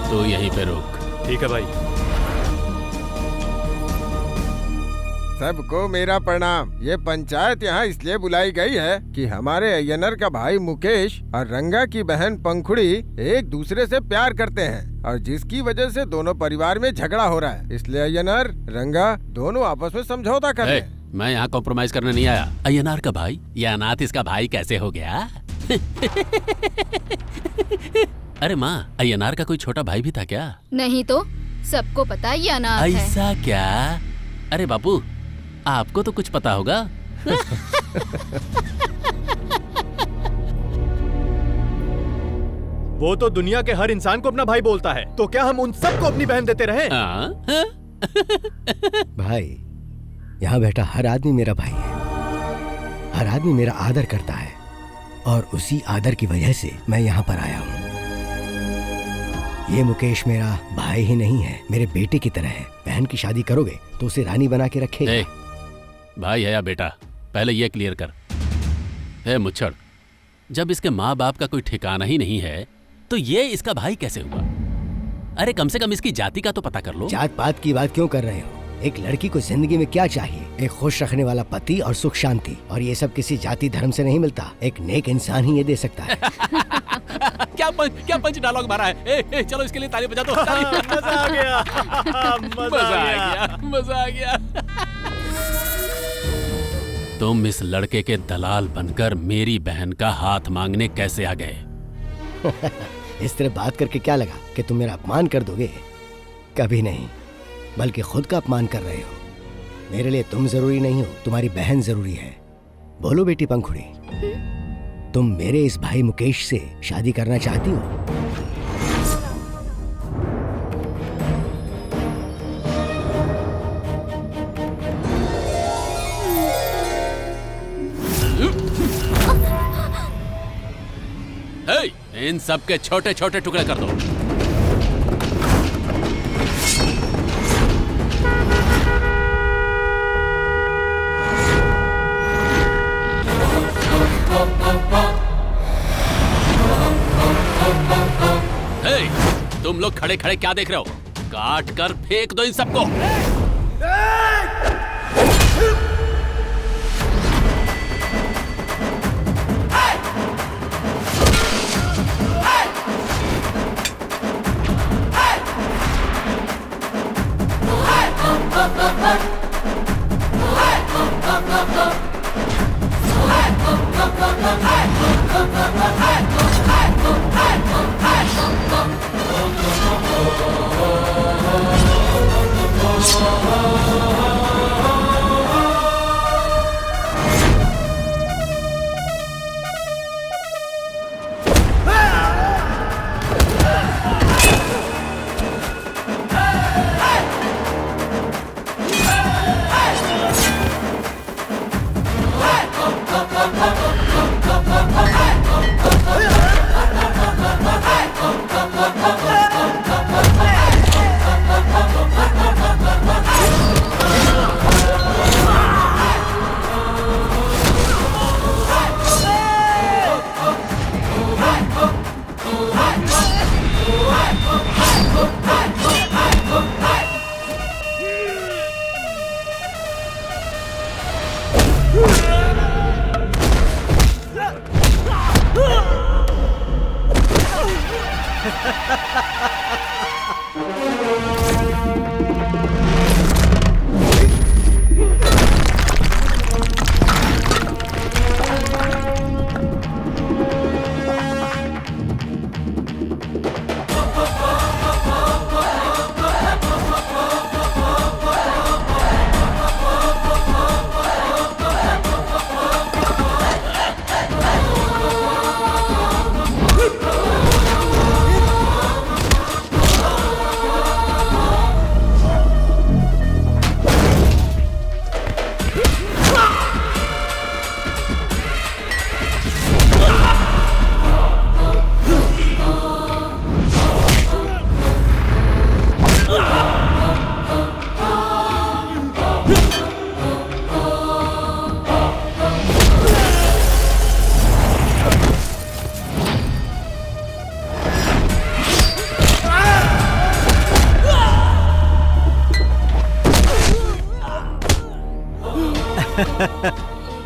तो यहीं पे रोक। ठीक है भाई। सबको मेरा प्रणाम। ये पंचायत यहाँ इसलिए बुलाई गई है कि हमारे अय्यनर का भाई मुकेश और रंगा की बहन पंखुड़ी एक दूसरे से प्यार करते हैं और जिसकी वजह से दोनों परिवार में झगड़ा हो रहा है। इसलिए अय्यनर रंगा दोनों आपस में समझौता कर रहे हैं। मैं यहाँ कॉम्प्रोमाइज करने नहीं आया। अय्यनार का भाई, ये अनाथ इसका भाई कैसे हो गया? अरे माँ, अय्यनार का कोई छोटा भाई भी था क्या? नहीं तो सबको पता है ये अनाथ है। ऐसा क्या? अरे बापू, आपको तो कुछ पता होगा। वो तो दुनिया के हर इंसान को अपना भाई बोलता है, तो क्या हम उन सबको अपनी बहन देते रहे? भाई, यहाँ बैठा हर आदमी मेरा भाई है। हर आदमी मेरा आदर करता है और उसी आदर की वजह से मैं यहाँ पर आया हूँ। ये मुकेश मेरा भाई ही नहीं है, मेरे बेटे की तरह है। बहन की शादी करोगे तो उसे रानी बना के रखेगा। भाई है या बेटा, पहले ये क्लियर कर। हे मुच्छड़, जब इसके माँ बाप का कोई ठिकाना ही नहीं है तो ये इसका भाई कैसे हुआ? अरे कम से कम इसकी जाति का तो पता कर लो। जात पात की बात क्यों कर रहे हो? एक लड़की को जिंदगी में क्या चाहिए? एक खुश रखने वाला पति और सुख शांति, और ये सब किसी जाति धर्म से नहीं मिलता। एक नेक इंसान ही ये दे सकता है। क्या पंच डायलॉग मारा है। ए, चलो इसके लिए ताली बजा दो। मजा आ गया। मजा आ गया। तुम इस लड़के के दलाल बनकर मेरी बहन का हाथ मांगने कैसे आ गए? इस तरह बात करके क्या लगा कि तुम मेरा अपमान कर दोगे? कभी नहीं, बल्कि खुद का अपमान कर रहे हो। मेरे लिए तुम जरूरी नहीं हो, तुम्हारी बहन जरूरी है। बोलो बेटी पंखुड़ी, तुम मेरे इस भाई मुकेश से शादी करना चाहती हो? इन सब के छोटे छोटे टुकड़े कर दो। तुम लोग खड़े खड़े क्या देख रहे हो? काट कर फेंक दो इन सबको।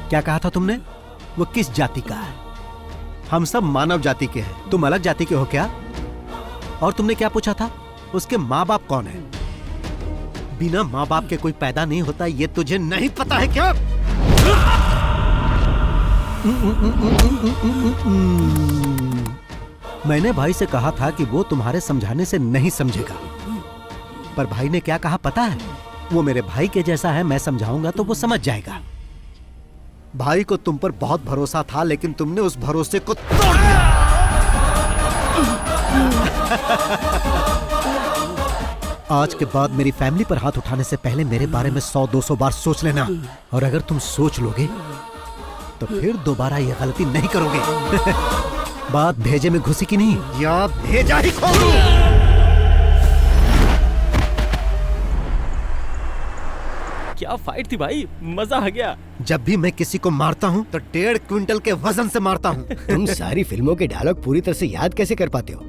क्या कहा था तुमने? वो किस जाति का है? हम सब मानव जाति के हैं, तुम अलग जाति के हो क्या? और तुमने क्या पूछा था? उसके माँ बाप कौन है? बिना माँ बाप के कोई पैदा नहीं होता, ये तुझे नहीं पता है क्या? मैंने भाई से कहा था कि वो तुम्हारे समझाने से नहीं समझेगा, पर भाई ने क्या कहा पता है? वो मेरे भाई के जैसा है, मैं समझाऊंगा तो वो समझ जाएगा। भाई को तुम पर बहुत भरोसा था, लेकिन तुमने उस भरोसे को तोड़ दिया। आज के बाद मेरी फैमिली पर हाथ उठाने से पहले मेरे बारे में 100-200 बार सोच लेना, और अगर तुम सोच लोगे तो फिर दोबारा ये गलती नहीं करोगे। बात भेजे में घुसी की नहीं, या भेजा ही खोलूं। क्या फाइट थी भाई, मजा आ गया। जब भी मैं किसी को मारता हूँ तो 1.5 क्विंटल के वजन से मारता हूँ। तुम सारी फिल्मों के डायलॉग पूरी तरह से याद कैसे कर पाते हो?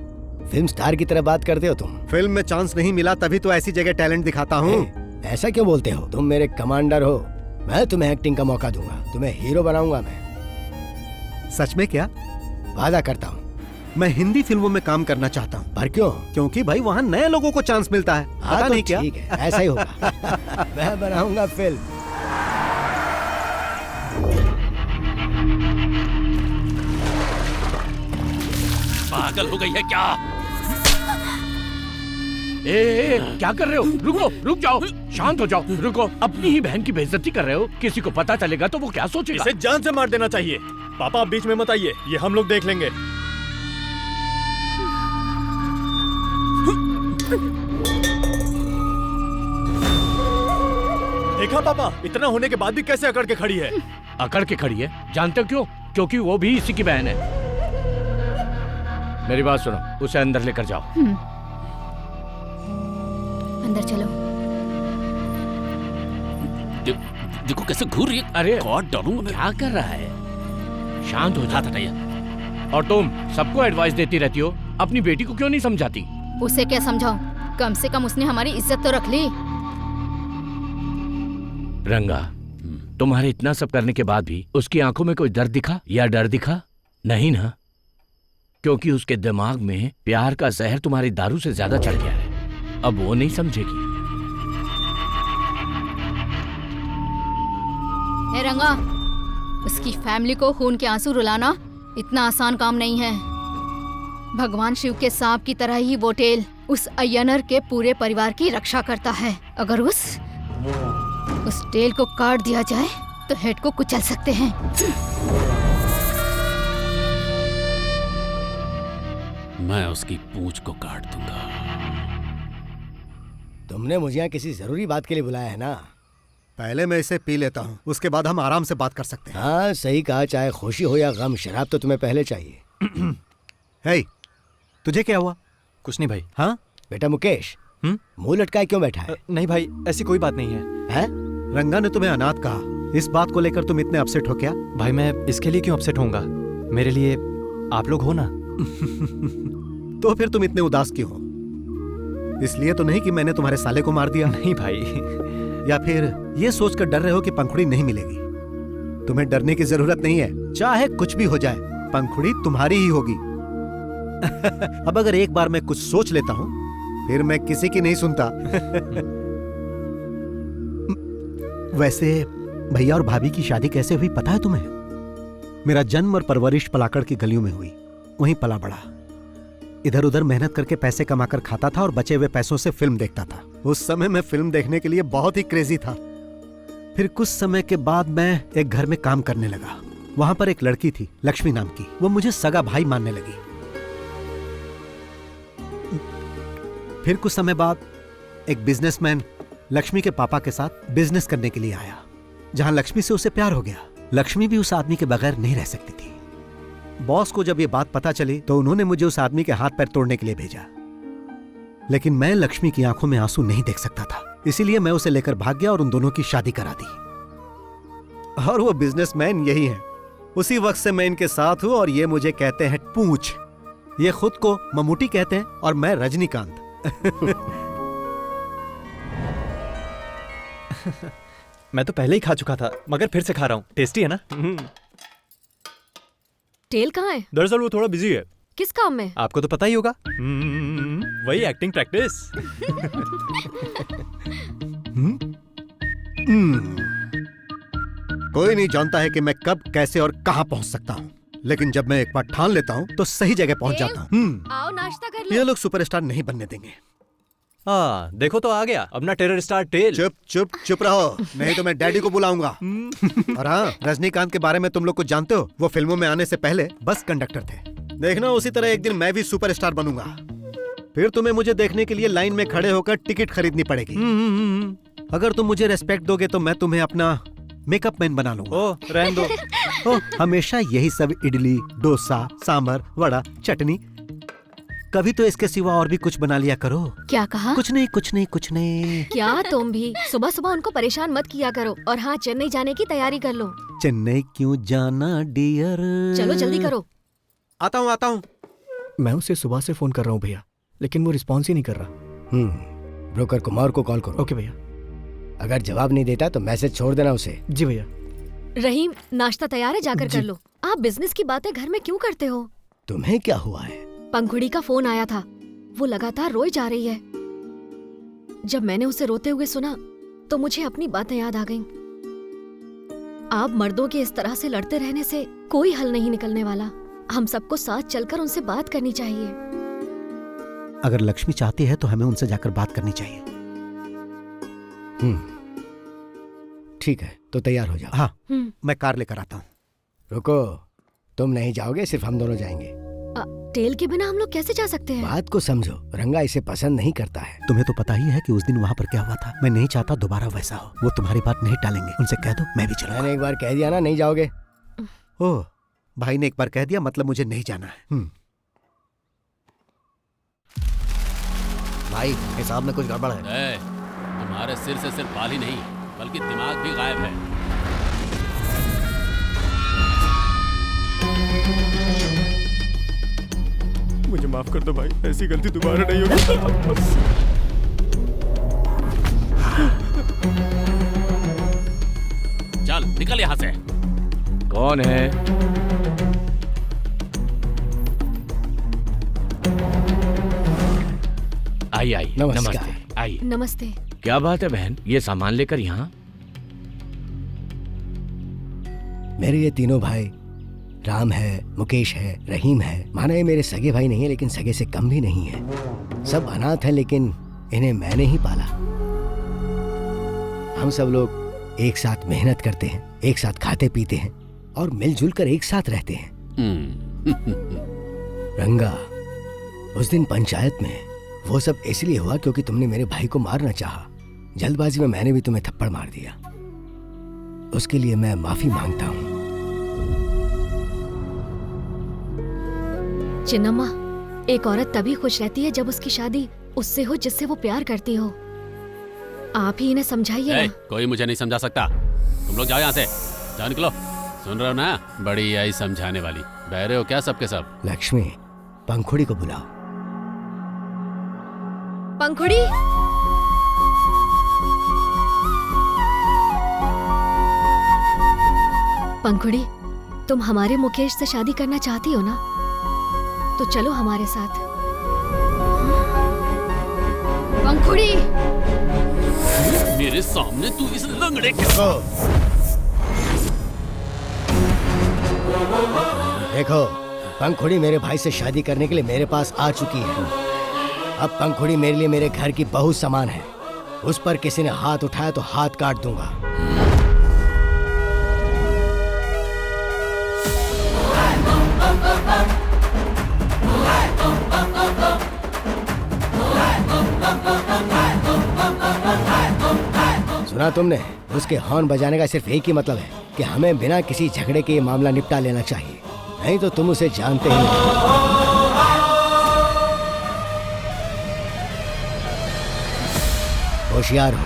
फिल्म स्टार की तरह बात करते हो तुम। फिल्म में चांस नहीं मिला तभी तो ऐसी जगह टैलेंट दिखाता हूँ। ऐसा क्यों बोलते हो? तुम मेरे कमांडर हो, मैं तुम्हें एक्टिंग का मौका दूंगा, तुम्हें हीरो बनाऊंगा मैं। सच में क्या? वादा करता हूँ। मैं हिंदी फिल्मों में काम करना चाहता हूँ। पर क्यों? क्योंकि भाई वहाँ नए लोगों को चांस मिलता है। पता नहीं क्या? ठीक है, ऐसा ही होगा। मैं बनाऊंगा फिल्म। पागल हो गई है क्या? ए, क्या कर रहे हो? रुको, रुक जाओ, शांत हो जाओ, रुको। अपनी ही बहन की बेइज्जती कर रहे हो। किसी को पता चलेगा तो वो क्या सोचेगा? इसे जान से मार देना चाहिए। पापा आप बीच में मत आइए, ये हम लोग देख लेंगे। देखा पापा, इतना होने के बाद भी कैसे अकड़ के खड़ी है। अकड़ के खड़ी है? जानते हो क्यों? क्योंकि वो भी इसी की बहन है। मेरी बात सुनो, उसे अंदर लेकर जाओ। अंदर चलो। देखो कैसे घूर रही है। अरे गॉड डालूंगा मैं। क्या कर रहा है? शांत हो जाता है। और तुम सबको एडवाइस देती रहती हो, अपनी बेटी को क्यों नहीं समझाती? उसे क्या समझाऊं? कम से कम उसने हमारी इज्जत तो रख ली। रंगा, तुम्हारे इतना सब करने के बाद भी उसकी आंखों में कोई दर्द दिखा या डर दिखा? नहीं ना, क्योंकि उसके दिमाग में प्यार का जहर तुम्हारी दारू से ज्यादा चढ़ गया है। अब वो नहीं समझेगी। ए रंगा, उसकी फैमिली को खून के आंसू रुलाना इतना आसान काम नहीं है। भगवान शिव के सांप की तरह ही वो टेल उस अय्यनर के पूरे परिवार की रक्षा करता है। अगर उस टेल को काट दिया जाए तो हेड को कुचल सकते हैं। मैं उसकी पूंछ को काट दूंगा। तुमने मुझे यहाँ किसी जरूरी बात के लिए बुलाया है ना? पहले मैं इसे पी लेता हूँ, उसके बाद हम आराम से बात कर सकते हैं। हाँ सही कहा, चाहे खुशी हो या गम, शराब तो तुम्हें पहले चाहिए। हे, तुझे क्या हुआ? कुछ नहीं भाई। हाँ बेटा मुकेश, मुंह लटकाए क्यों बैठा है? नहीं भाई, ऐसी कोई बात नहीं है। रंगा ने तुम्हें अनाथ कहा, इस बात को लेकर तुम इतने अपसेट हो क्या? भाई मैं इसके लिए क्यों अपसेट होऊंगा? मेरे लिए आप लोग हो ना। तो फिर तुम इतने उदास क्यों हो? इसलिए तो नहीं कि मैंने तुम्हारे साले को मार दिया? नहीं भाई। या फिर ये सोचकर डर रहे हो कि पंखुड़ी नहीं मिलेगी? तुम्हें डरने की जरूरत नहीं है, चाहे कुछ भी हो जाए, पंखुड़ी तुम्हारी ही होगी। अब अगर एक बार मैं कुछ सोच लेता हूं, फिर मैं किसी की नहीं सुनता। वैसे भैया और भाभी की शादी कैसे हुई पता है तुम्हें? मेरा जन्म और परवरिश पलाकड़ की गलियों में हुई, वहीं पला बड़ा। इधर उधर मेहनत करके पैसे कमाकर खाता था और बचे हुए पैसों से फिल्म देखता था। उस समय मैं फिल्म देखने के लिए बहुत ही क्रेजी था। फिर कुछ समय के बाद मैं एक घर में काम करने लगा। वहां पर एक लड़की थी, लक्ष्मी नाम की। वो मुझे सगा भाई मानने लगी। फिर कुछ समय बाद एक बिजनेसमैन लक्ष्मी के पापा के साथ बिजनेस करने के लिए आया, जहां लक्ष्मी से उसे प्यार हो गया। लक्ष्मी भी उस आदमी के बगैर नहीं रह सकती थी। बॉस को जब ये बात पता चली तो उन्होंने मुझे उस आदमी के हाथ पैर तोड़ने के लिए भेजा, लेकिन मैं लक्ष्मी की आंखों में आंसू नहीं देख सकता था। इसीलिए मैं उसे लेकर भाग गया और उन दोनों की शादी करा दी। और वो बिजनेसमैन यही है। उसी वक्त से मैं इनके साथ हूं और ये मुझे कहते हैं पूंछ। ये खुद को ममूटी कहते हैं और मैं रजनीकांत। मैं तो पहले ही खा चुका था, मगर फिर से खा रहा हूँ। टेस्टी है ना? टेल कहाँ है? दरअसल वो थोड़ा बिजी है। किस काम में? आपको तो पता ही होगा। वही एक्टिंग प्रैक्टिस। कोई नहीं जानता है कि मैं कब, कैसे और कहां पहुंच सकता हूं, लेकिन जब मैं एक बार ठान लेता हूं तो सही जगह पहुंच जाता हूं। आओ नाश्ता कर लो। ये लोग सुपरस्टार नहीं बनने देंगे। हाँ देखो तो आ गया अपना टेरर स्टार टेल। चुप चुप चुप रहो, नहीं तो मैं डैडी को बुलाऊंगा। और हाँ, रजनीकांत के बारे में तुम लोग कुछ जानते हो? वो फिल्मों में आने से पहले बस कंडक्टर थे। देखना उसी तरह एक दिन मैं भी सुपरस्टार बनूंगा। फिर तुम्हें मुझे देखने के लिए लाइन में खड़े होकर टिकट खरीदनी पड़ेगी। अगर तुम मुझे रेस्पेक्ट दोगे तो मैं तुम्हें अपना मेकअप मैन बना लूंगा। ओ, रहने दो। हमेशा यही सब इडली, डोसा, सांभर, वड़ा, चटनी कभी तो इसके सिवा और भी कुछ बना लिया करो। क्या कहा? कुछ नहीं कुछ नहीं कुछ नहीं। क्या तुम भी सुबह सुबह उनको परेशान मत किया करो। और हाँ, चेन्नई जाने की तैयारी कर लो। चेन्नई क्यों जाना डियर? चलो जल्दी करो। आता हूँ। मैं उसे सुबह से फोन कर रहा हूँ भैया, लेकिन वो रिस्पॉन्स ही नहीं कर रहा। ब्रोकर कुमार को कॉल करो। ओके भैया। अगर जवाब नहीं देता तो मैसेज छोड़ देना उसे। जी भैया। रहीम, नाश्ता तैयार है, जाकर कर लो। आप बिजनेस की बातें घर में क्यों करते हो? तुम्हें क्या हुआ है? पंखुड़ी का फोन आया था, वो लगातार रोई जा रही है। जब मैंने उसे रोते हुए सुना तो मुझे अपनी बातें याद आ गईं। आप मर्दों के इस तरह से लड़ते रहने से कोई हल नहीं निकलने वाला। हम सबको साथ चलकर उनसे बात करनी चाहिए। अगर लक्ष्मी चाहती है तो हमें उनसे जाकर बात करनी चाहिए। ठीक है, तो तैयार हो जाओ। हाँ, मैं कार लेकर आता हूँ। रुको, तुम नहीं जाओगे, सिर्फ हम दोनों जाएंगे। टेल के बिना हम लोग कैसे जा सकते हैं? बात को समझो, रंगा इसे पसंद नहीं करता है। तुम्हें तो पता ही है कि उस दिन वहाँ पर क्या हुआ था। मैं नहीं चाहता दोबारा वैसा हो। वो तुम्हारी बात नहीं टालेंगे, उनसे कह दो मैं भी चलूंगा। मैंने एक बार कह दिया ना, नहीं जाओगे। ओह, भाई ने एक बार कह दिया मतलब मुझे नहीं जाना है। भाई, हिसाब में कुछ गड़बड़ है। तुम्हारे सिर से सिर्फ बाल ही नहीं बल्कि दिमाग भी गायब है। मुझे माफ कर दो भाई, ऐसी गलती दोबारा नहीं होगी। चल निकल यहाँ से। कौन है? आई नमस्कार। आई। नमस्ते। क्या बात है बहन, ये सामान लेकर यहाँ? मेरे ये तीनों भाई, राम है, मुकेश है, रहीम है। माना ये मेरे सगे भाई नहीं है, लेकिन सगे से कम भी नहीं है। सब अनाथ हैं, लेकिन इन्हें मैंने ही पाला। हम सब लोग एक साथ मेहनत करते हैं, एक साथ खाते पीते हैं और मिलजुल कर एक साथ रहते हैं। रंगा, उस दिन पंचायत में वो सब इसलिए हुआ क्योंकि तुमने मेरे भाई को मारना चाहा। जल्दबाजी में मैंने भी तुम्हें थप्पड़ मार दिया। उसके लिए मैं माफी मांगता हूँ। चिन्नम्मा, एक औरत तभी खुश रहती है जब उसकी शादी उससे हो जिससे वो प्यार करती हो। आप ही इन्हें समझाइए ना। कोई मुझे नहीं समझा सकता। तुम लोग जाओ यहाँ से, जाओ निकलो। सुन रहे हो ना, बड़ी आई समझाने वाली। बहरे हो क्या सबके सब? लक्ष्मी, पंखुड़ी को बुलाओ। पंखुड़ी, पंखुड़ी, तुम हमारे मुकेश से शादी करना चाहती हो ना? तो चलो हमारे साथ। पंखुड़ी, मेरे सामने तू इस लंगड़े के देखो, पंखुड़ी मेरे भाई से शादी करने के लिए मेरे पास आ चुकी है। अब पंखुड़ी मेरे लिए मेरे घर की बहू समान है। उस पर किसी ने हाथ उठाया तो हाथ काट दूंगा। सुना तुमने? उसके हॉर्न बजाने का सिर्फ एक ही मतलब है कि हमें बिना किसी झगड़े के ये मामला निपटा लेना चाहिए, नहीं तो तुम उसे जानते ही नहीं। होशियार हो।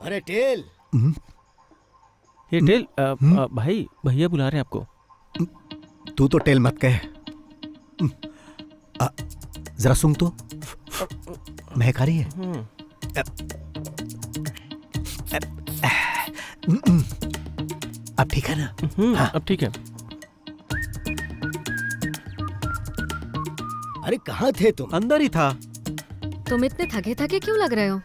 अरे टेल, ये टेल भाई भैया बुला रहे हैं आपको। तू तो टेल मत कह। जरा सुन तो, महक आ रही है। अब ठीक है ना? हाँ अब ठीक है। अरे कहाँ थे तुम? अंदर ही था। तुम इतने थके थके क्यों लग रहे हो?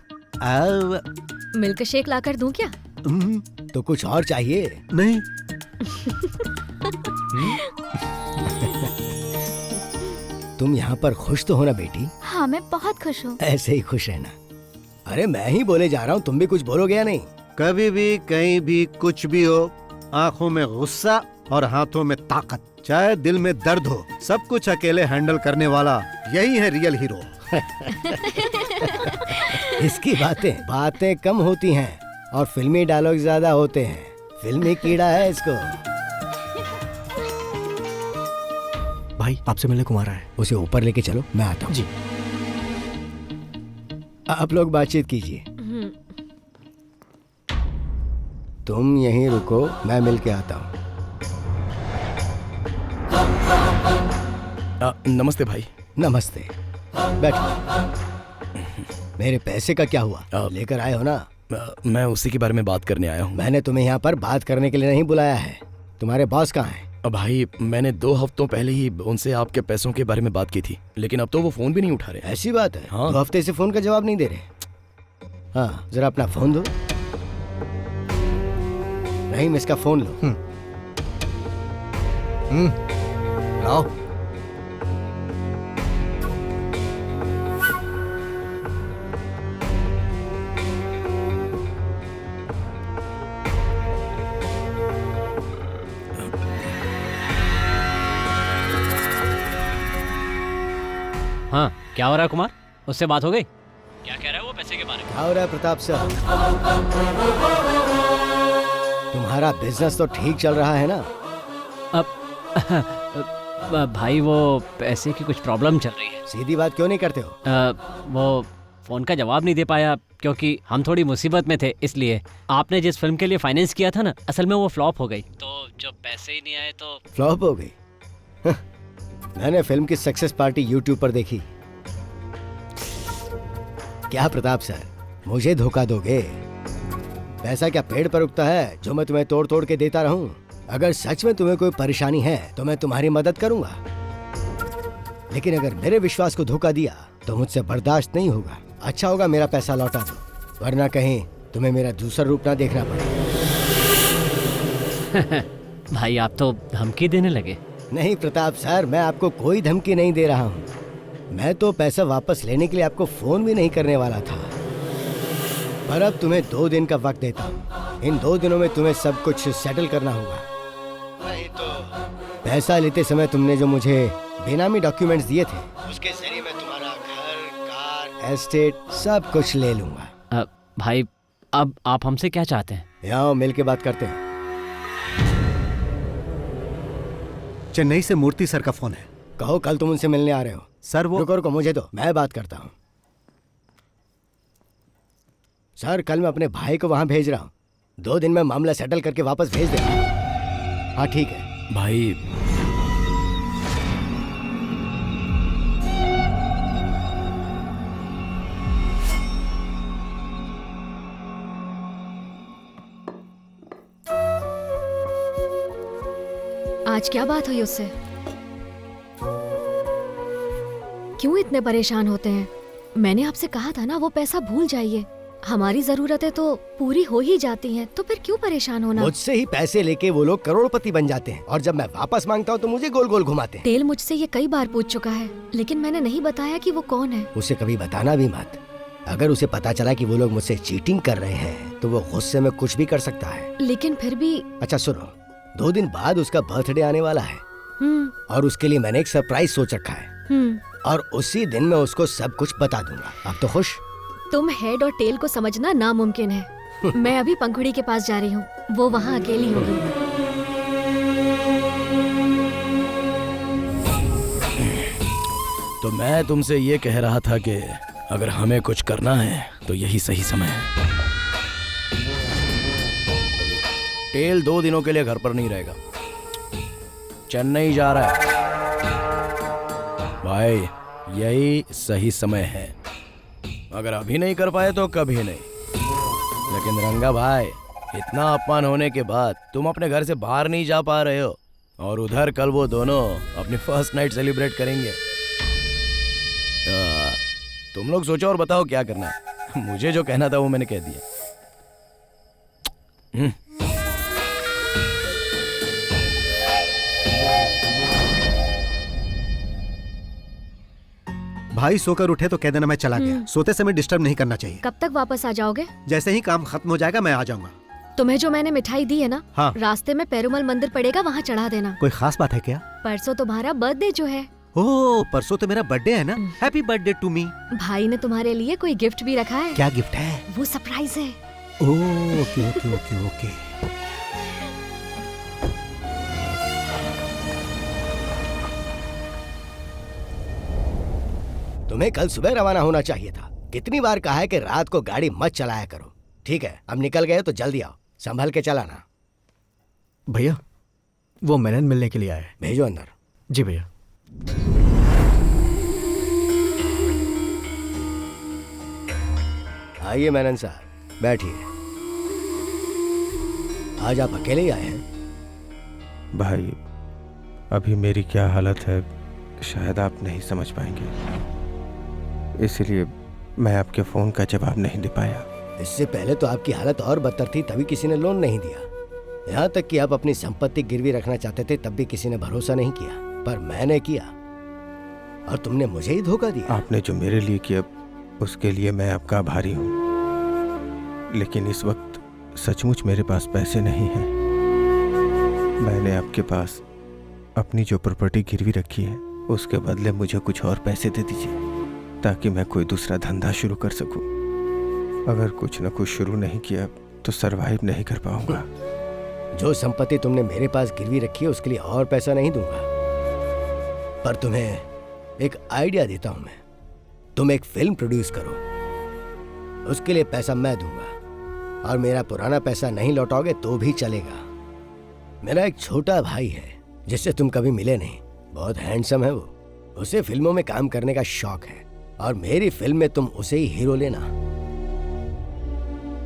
मिल्क शेक लाकर दूं क्या? तो कुछ और चाहिए? नहीं। तुम यहाँ पर खुश तो हो ना बेटी? हाँ मैं बहुत खुश हूँ। ऐसे ही खुश रहना। अरे मैं ही बोले जा रहा हूँ, तुम भी कुछ बोलोगे या नहीं? कभी भी कहीं भी कुछ भी हो, आंखों में गुस्सा और हाथों में ताकत, चाहे दिल में दर्द हो, सब कुछ अकेले हैंडल करने वाला यही है रियल हीरो। इसकी बातें कम होती हैं और फिल्मी डायलॉग ज्यादा होते हैं। फिल्मी कीड़ा है इसको। भाई आपसे मिलने कुमार है, उसे ऊपर लेके चलो, मैं आता हूँ। जी। आप लोग बातचीत कीजिए। तुम यहीं रुको, मैं मिल के आता हूँ। नमस्ते भाई। नमस्ते, बैठो। मेरे पैसे का क्या हुआ? लेकर आए हो ना? मैं उसी के बारे में बात करने आया हूँ। मैंने तुम्हें यहाँ पर बात करने के लिए नहीं बुलाया है। तुम्हारे बॉस कहाँ हैं? भाई मैंने 2 हफ्तों पहले ही उनसे आपके पैसों के बारे में बात की थी, लेकिन अब तो वो फोन भी नहीं उठा रहे। ऐसी बात है? हाँ। 2 हफ्ते से फोन का जवाब नहीं दे रहे। हाँ जरा अपना फोन दो। रहीम इसका फोन लो। लाओ। हाँ क्या हो रहा है कुमार? उससे बात हो गई? क्या कह रहा है वो पैसे के बारे में? क्या हो रहा है प्रताप साहब? तुम्हारा बिजनेस तो ठीक चल रहा है ना? अब भाई वो पैसे की कुछ प्रॉब्लम चल रही है। सीधी बात क्यों नहीं करते हो? वो फोन का जवाब नहीं दे पाया क्योंकि हम थोड़ी मुसीबत में थे, इसलिए। आपने जिस फिल्म के लिए फाइनेंस किया था ना, असल में वो फ्लॉप हो गई, तो जब पैसे ही नहीं आए तो फ्लॉप हो गई? मैंने फिल्म की सक्सेस पार्टी यूट्यूब पर देखी। क्या प्रताप सर, मुझे धोखा दोगे? पैसा क्या पेड़ पर उगता है जो मैं तुम्हें तोड़ तोड़ के देता रहूं? अगर सच में तुम्हें कोई परेशानी है तो मैं तुम्हारी मदद करूंगा, लेकिन अगर मेरे विश्वास को धोखा दिया तो मुझसे बर्दाश्त नहीं होगा। अच्छा होगा मेरा पैसा लौटा दो, वरना कहीं तुम्हें मेरा दूसरा रूप ना देखना पड़े। भाई आप तो धमकी देने लगे। नहीं प्रताप सर, मैं आपको कोई धमकी नहीं दे रहा हूँ। मैं तो पैसा वापस लेने के लिए आपको फोन भी नहीं करने वाला था, पर अब तुम्हें 2 दिन का वक्त देता हूँ। इन 2 दिनों में तुम्हें सब कुछ सेटल करना होगा, नहीं तो पैसा लेते समय तुमने जो मुझे बेनामी डॉक्यूमेंट्स दिए थे, उसके जरिए मैं तुम्हारा घर, कार, एस्टेट सब कुछ ले लूंगा। भाई अब आप हमसे क्या चाहते हैं? यहाँ मिल के बात करते हैं। चेन्नई से मूर्ति सर का फोन है। कहो कल तुम उनसे मिलने आ रहे हो। सर वो रुको मुझे दो, मैं बात करता हूँ। सर कल मैं अपने भाई को वहां भेज रहा हूँ, 2 दिन में मामला सेटल करके वापस भेज देगा। हाँ ठीक है भाई। आज क्या बात हुई उससे? क्यों इतने परेशान होते हैं? मैंने आपसे कहा था ना वो पैसा भूल जाइए। हमारी जरूरतें तो पूरी हो ही जाती हैं, तो फिर क्यों परेशान होना? मुझसे ही पैसे लेके वो लोग करोड़पति बन जाते हैं, और जब मैं वापस मांगता हूँ तो मुझे गोल गोल घुमाते हैं। टेल मुझसे ये कई बार पूछ चुका है, लेकिन मैंने नहीं बताया कि वो कौन है। उसे कभी बताना भी मत। अगर उसे पता चला कि वो लोग मुझसे चीटिंग कर रहे हैं तो वो गुस्से में कुछ भी कर सकता है। लेकिन फिर भी। अच्छा सुनो, 2 दिन बाद उसका बर्थडे आने वाला है, और उसके लिए मैंने एक सरप्राइज सोच रखा है, और उसी दिन मैं उसको सब कुछ बता दूंगा। अब तो खुश? तुम हेड और टेल को समझना नामुमकिन है। मैं अभी पंखुड़ी के पास जा रही हूँ, वो वहाँ अकेली होगी। तो मैं तुमसे ये कह रहा था कि अगर हमें कुछ करना है तो यही सही समय है। बुटेल 2 दिनों के लिए घर पर नहीं रहेगा, चेन्नई जा रहा है। भाई यही सही समय है, अगर अभी नहीं कर पाए तो कभी नहीं। लेकिन रंगा भाई, इतना अपमान होने के बाद तुम अपने घर से बाहर नहीं जा पा रहे हो, और उधर कल वो दोनों अपनी फर्स्ट नाइट सेलिब्रेट करेंगे। तुम लोग सोचो और बताओ क्या करना है। मुझे जो कहना था वो मैंने कह दिया। भाई सोकर उठे तो कह देना मैं चला गया। सोते समय डिस्टर्ब नहीं करना चाहिए। कब तक वापस आ जाओगे? जैसे ही काम खत्म हो जाएगा मैं आ जाऊंगा। तुम्हें जो मैंने मिठाई दी है ना, हाँ। रास्ते में पेरुमल मंदिर पड़ेगा, वहाँ चढ़ा देना। कोई खास बात है क्या? परसों तुम्हारा बर्थडे जो है। ओह, परसों तो मेरा बर्थडे है ना। Happy birthday to me. भाई ने तुम्हारे लिए कोई गिफ्ट भी रखा है। क्या गिफ्ट है? वो सरप्राइज है। ओह, ओके ओके ओके ओके। तुम्हें कल सुबह रवाना होना चाहिए था। कितनी बार कहा है कि रात को गाड़ी मत चलाया करो। ठीक है, अब निकल गए तो जल्दी आओ, संभल के चलाना। भैया, वो मेनन मिलने के लिए आए। भेजो अंदर। जी भैया। आइए मेनन साहब, बैठिए। आज आप अकेले ही आए हैं? भाई, अभी मेरी क्या हालत है शायद आप नहीं समझ पाएंगे, इसलिए मैं आपके फोन का जवाब नहीं दे पाया। इससे पहले तो आपकी हालत और बदतर थी, तभी किसी ने लोन नहीं दिया। यहाँ तक कि आप अपनी संपत्ति गिरवी रखना चाहते थे, तब भी किसी ने भरोसा नहीं किया, पर मैंने किया और तुमने मुझे ही धोखा दिया। आपने जो मेरे लिए किया उसके लिए मैं आपका आभारी हूँ, लेकिन इस वक्त सचमुच मेरे पास पैसे नहीं हैं। मैंने आपके पास अपनी जो प्रॉपर्टी गिरवी रखी है उसके बदले मुझे कुछ और पैसे दे दीजिए, ताकि मैं कोई दूसरा धंधा शुरू कर सकूं। अगर कुछ न कुछ शुरू नहीं किया तो सरवाइव नहीं कर पाऊंगा। जो संपत्ति तुमने मेरे पास गिरवी रखी है उसके लिए और पैसा नहीं दूंगा, पर तुम्हें एक आइडिया देता हूं मैं। तुम एक फिल्म प्रोड्यूस करो, उसके लिए पैसा मैं दूंगा, और मेरा पुराना पैसा नहीं लौटाओगे तो भी चलेगा। मेरा एक छोटा भाई है जिससे तुम कभी मिले नहीं, बहुत हैंडसम है वो। उसे फिल्मों में काम करने का शौक है, और मेरी फिल्म में तुम उसे ही हीरो लेना।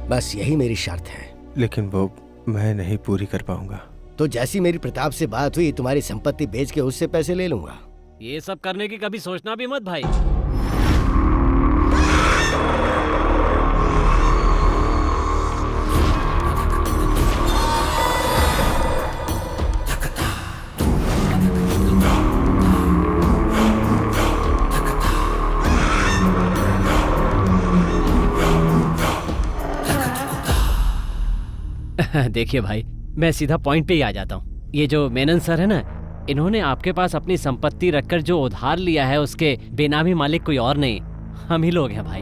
बस यही मेरी शर्त है। लेकिन वो मैं नहीं पूरी कर पाऊंगा। तो जैसी मेरी प्रताप से बात हुई, तुम्हारी संपत्ति बेच के उससे पैसे ले लूंगा। ये सब करने की कभी सोचना भी मत भाई। देखिए भाई, मैं सीधा पॉइंट पे ही आ जाता हूँ। ये जो मेनन सर है ना, इन्होंने आपके पास अपनी संपत्ति रखकर जो उधार लिया है उसके बेनामी मालिक कोई और नहीं, हम ही लोग हैं भाई।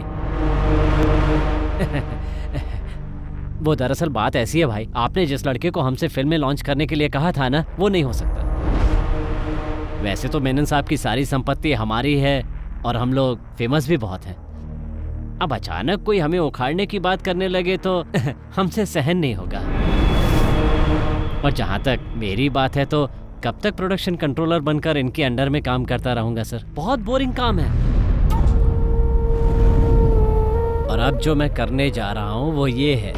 वो दरअसल बात ऐसी है भाई, आपने जिस लड़के को हमसे फिल्में लॉन्च करने के लिए कहा था ना, वो नहीं हो सकता। वैसे तो मेनन साहब की सारी संपत्ति हमारी है और हम लोग फेमस भी बहुत हैं। अब अचानक कोई हमें उखाड़ने की बात करने लगे तो हमसे सहन नहीं होगा। और जहां तक मेरी बात है तो कब तक प्रोडक्शन कंट्रोलर बनकर इनके अंडर में काम करता रहूंगा सर? बहुत बोरिंग काम है। और अब जो मैं करने जा रहा हूं वो ये है,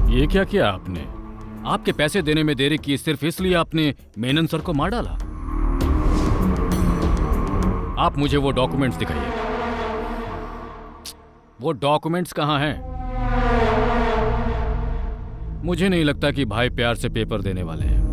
ये क्या किया आपने? आपके पैसे देने में देरी की सिर्फ इसलिए आपने मेनन सर को मार डाला? आप मुझे वो डॉक्यूमेंट्स दिखाइए। वो डॉक्यूमेंट्स कहाँ हैं? मुझे नहीं लगता कि भाई प्यार से पेपर देने वाले हैं।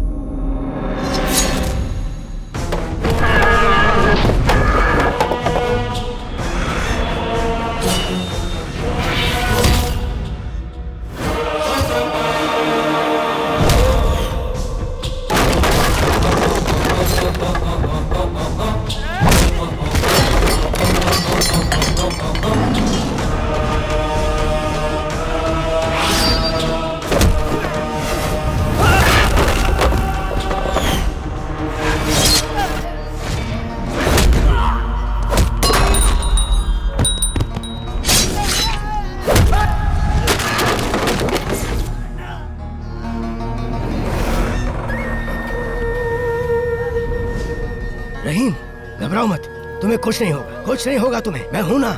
घबराओ मत, तुम्हें कुछ नहीं होगा, कुछ नहीं होगा तुम्हें, मैं हूं ना।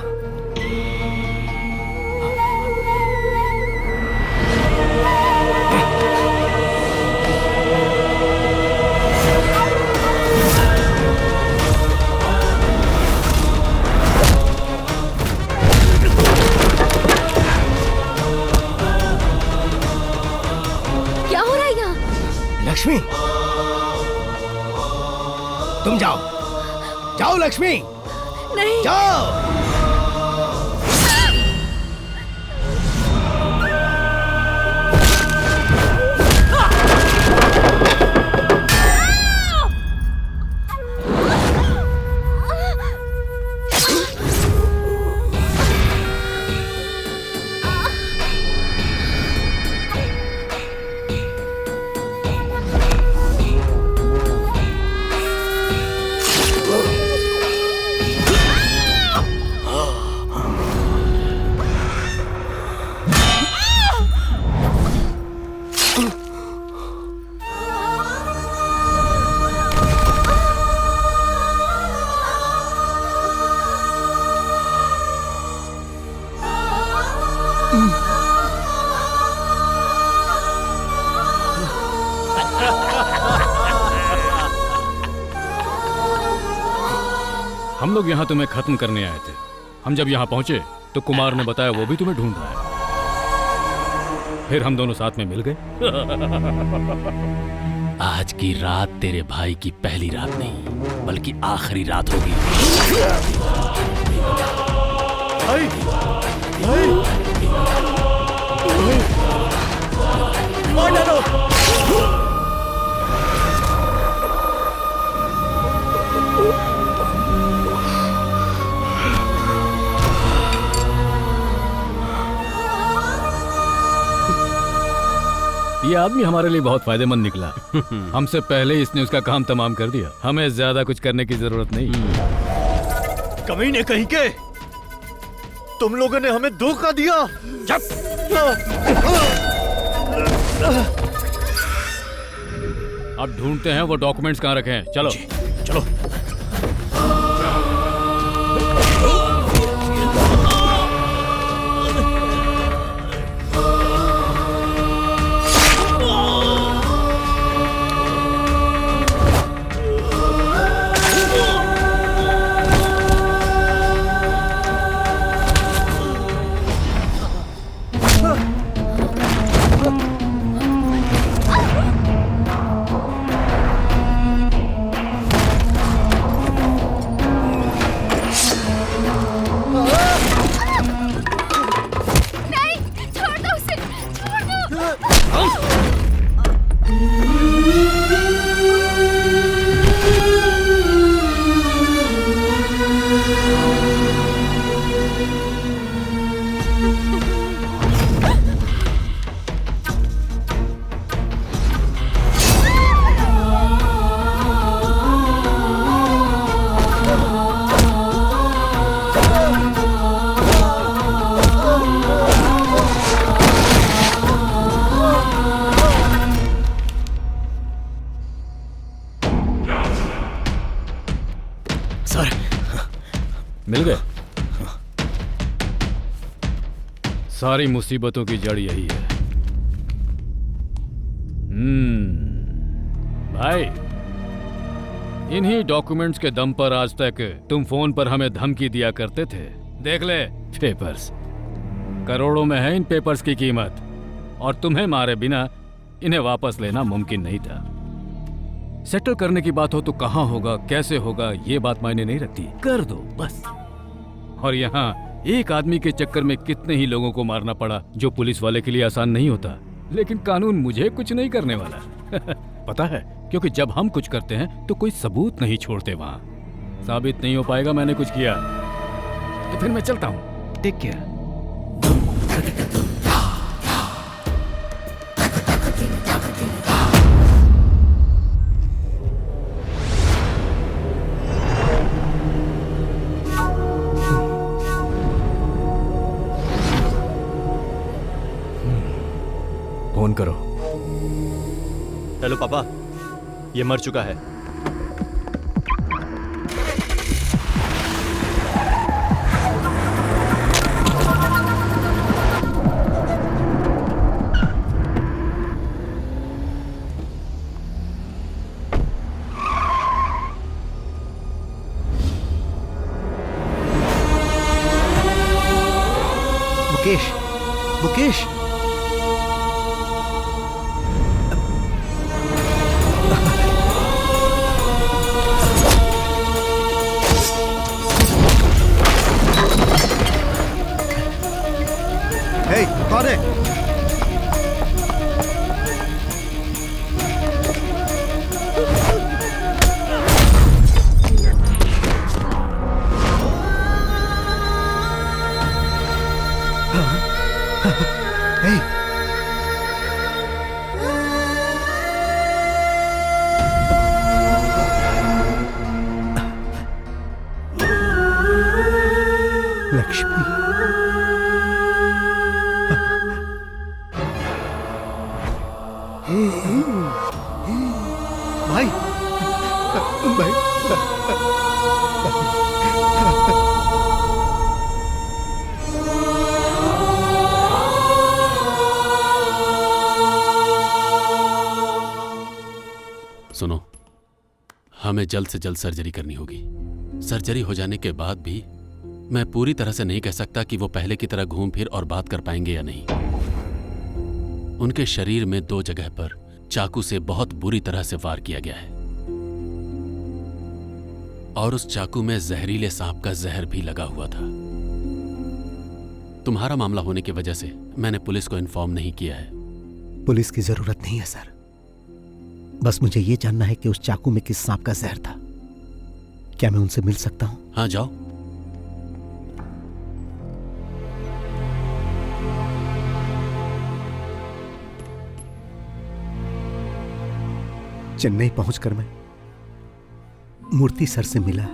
क्या हो रहा है यहाँ? लक्ष्मी, तुम जाओ, जाओ लक्ष्मी, नहीं जाओ। हम लोग यहाँ तुम्हें खत्म करने आए थे। हम जब यहाँ पहुंचे तो कुमार ने बताया वो भी तुम्हें ढूंढ रहा है। फिर हम दोनों साथ में मिल गए। आज की रात तेरे भाई की पहली रात नहीं बल्कि आखिरी रात होगी। ये आदमी हमारे लिए बहुत फायदेमंद निकला। हमसे पहले इसने उसका काम तमाम कर दिया। हमें ज्यादा कुछ करने की जरूरत नहीं। कमीने कहीं के, तुम लोगों ने हमें धोखा दिया। अब ढूंढते हैं वो डॉक्यूमेंट्स कहाँ रखे हैं। चलो चलो। मिल गए। सारी मुसीबतों की जड़ यही है। भाई, इन्हीं डॉक्यूमेंट्स के दम पर आज तक तुम फोन पर हमें धमकी दिया करते थे। देख ले पेपर्स, करोड़ों में है इन पेपर्स की कीमत, और तुम्हें मारे बिना इन्हें वापस लेना मुमकिन नहीं था। सेटल करने की बात हो तो कहाँ होगा, कैसे होगा, ये बात मायने नहीं रखती, कर दो बस। और यहाँ एक आदमी के चक्कर में कितने ही लोगों को मारना पड़ा, जो पुलिस वाले के लिए आसान नहीं होता। लेकिन कानून मुझे कुछ नहीं करने वाला। पता है, क्योंकि जब हम कुछ करते हैं तो कोई सबूत नहीं छोड़ते। वहाँ साबित नहीं हो पाएगा मैंने कुछ किया, तो फिर मैं चलता हूँ। Take care. फोन करो। हेलो पापा, ये मर चुका है। भाई भाई सुनो, हमें जल्द से जल्द सर्जरी करनी होगी। सर्जरी हो जाने के बाद भी मैं पूरी तरह से नहीं कह सकता कि वो पहले की तरह घूम फिर और बात कर पाएंगे या नहीं। उनके शरीर में 2 जगह पर चाकू से बहुत बुरी तरह से वार किया गया है और उस चाकू में जहरीले सांप का जहर भी लगा हुआ था। तुम्हारा मामला होने की वजह से मैंने पुलिस को इन्फॉर्म नहीं किया है। पुलिस की जरूरत नहीं है सर, बस मुझे ये जानना है कि उस चाकू में किस सांप का जहर था। क्या मैं उनसे मिल सकता हूं? हाँ, जाओ। चेन्नई पहुंचकर मैं मूर्ति सर से मिला।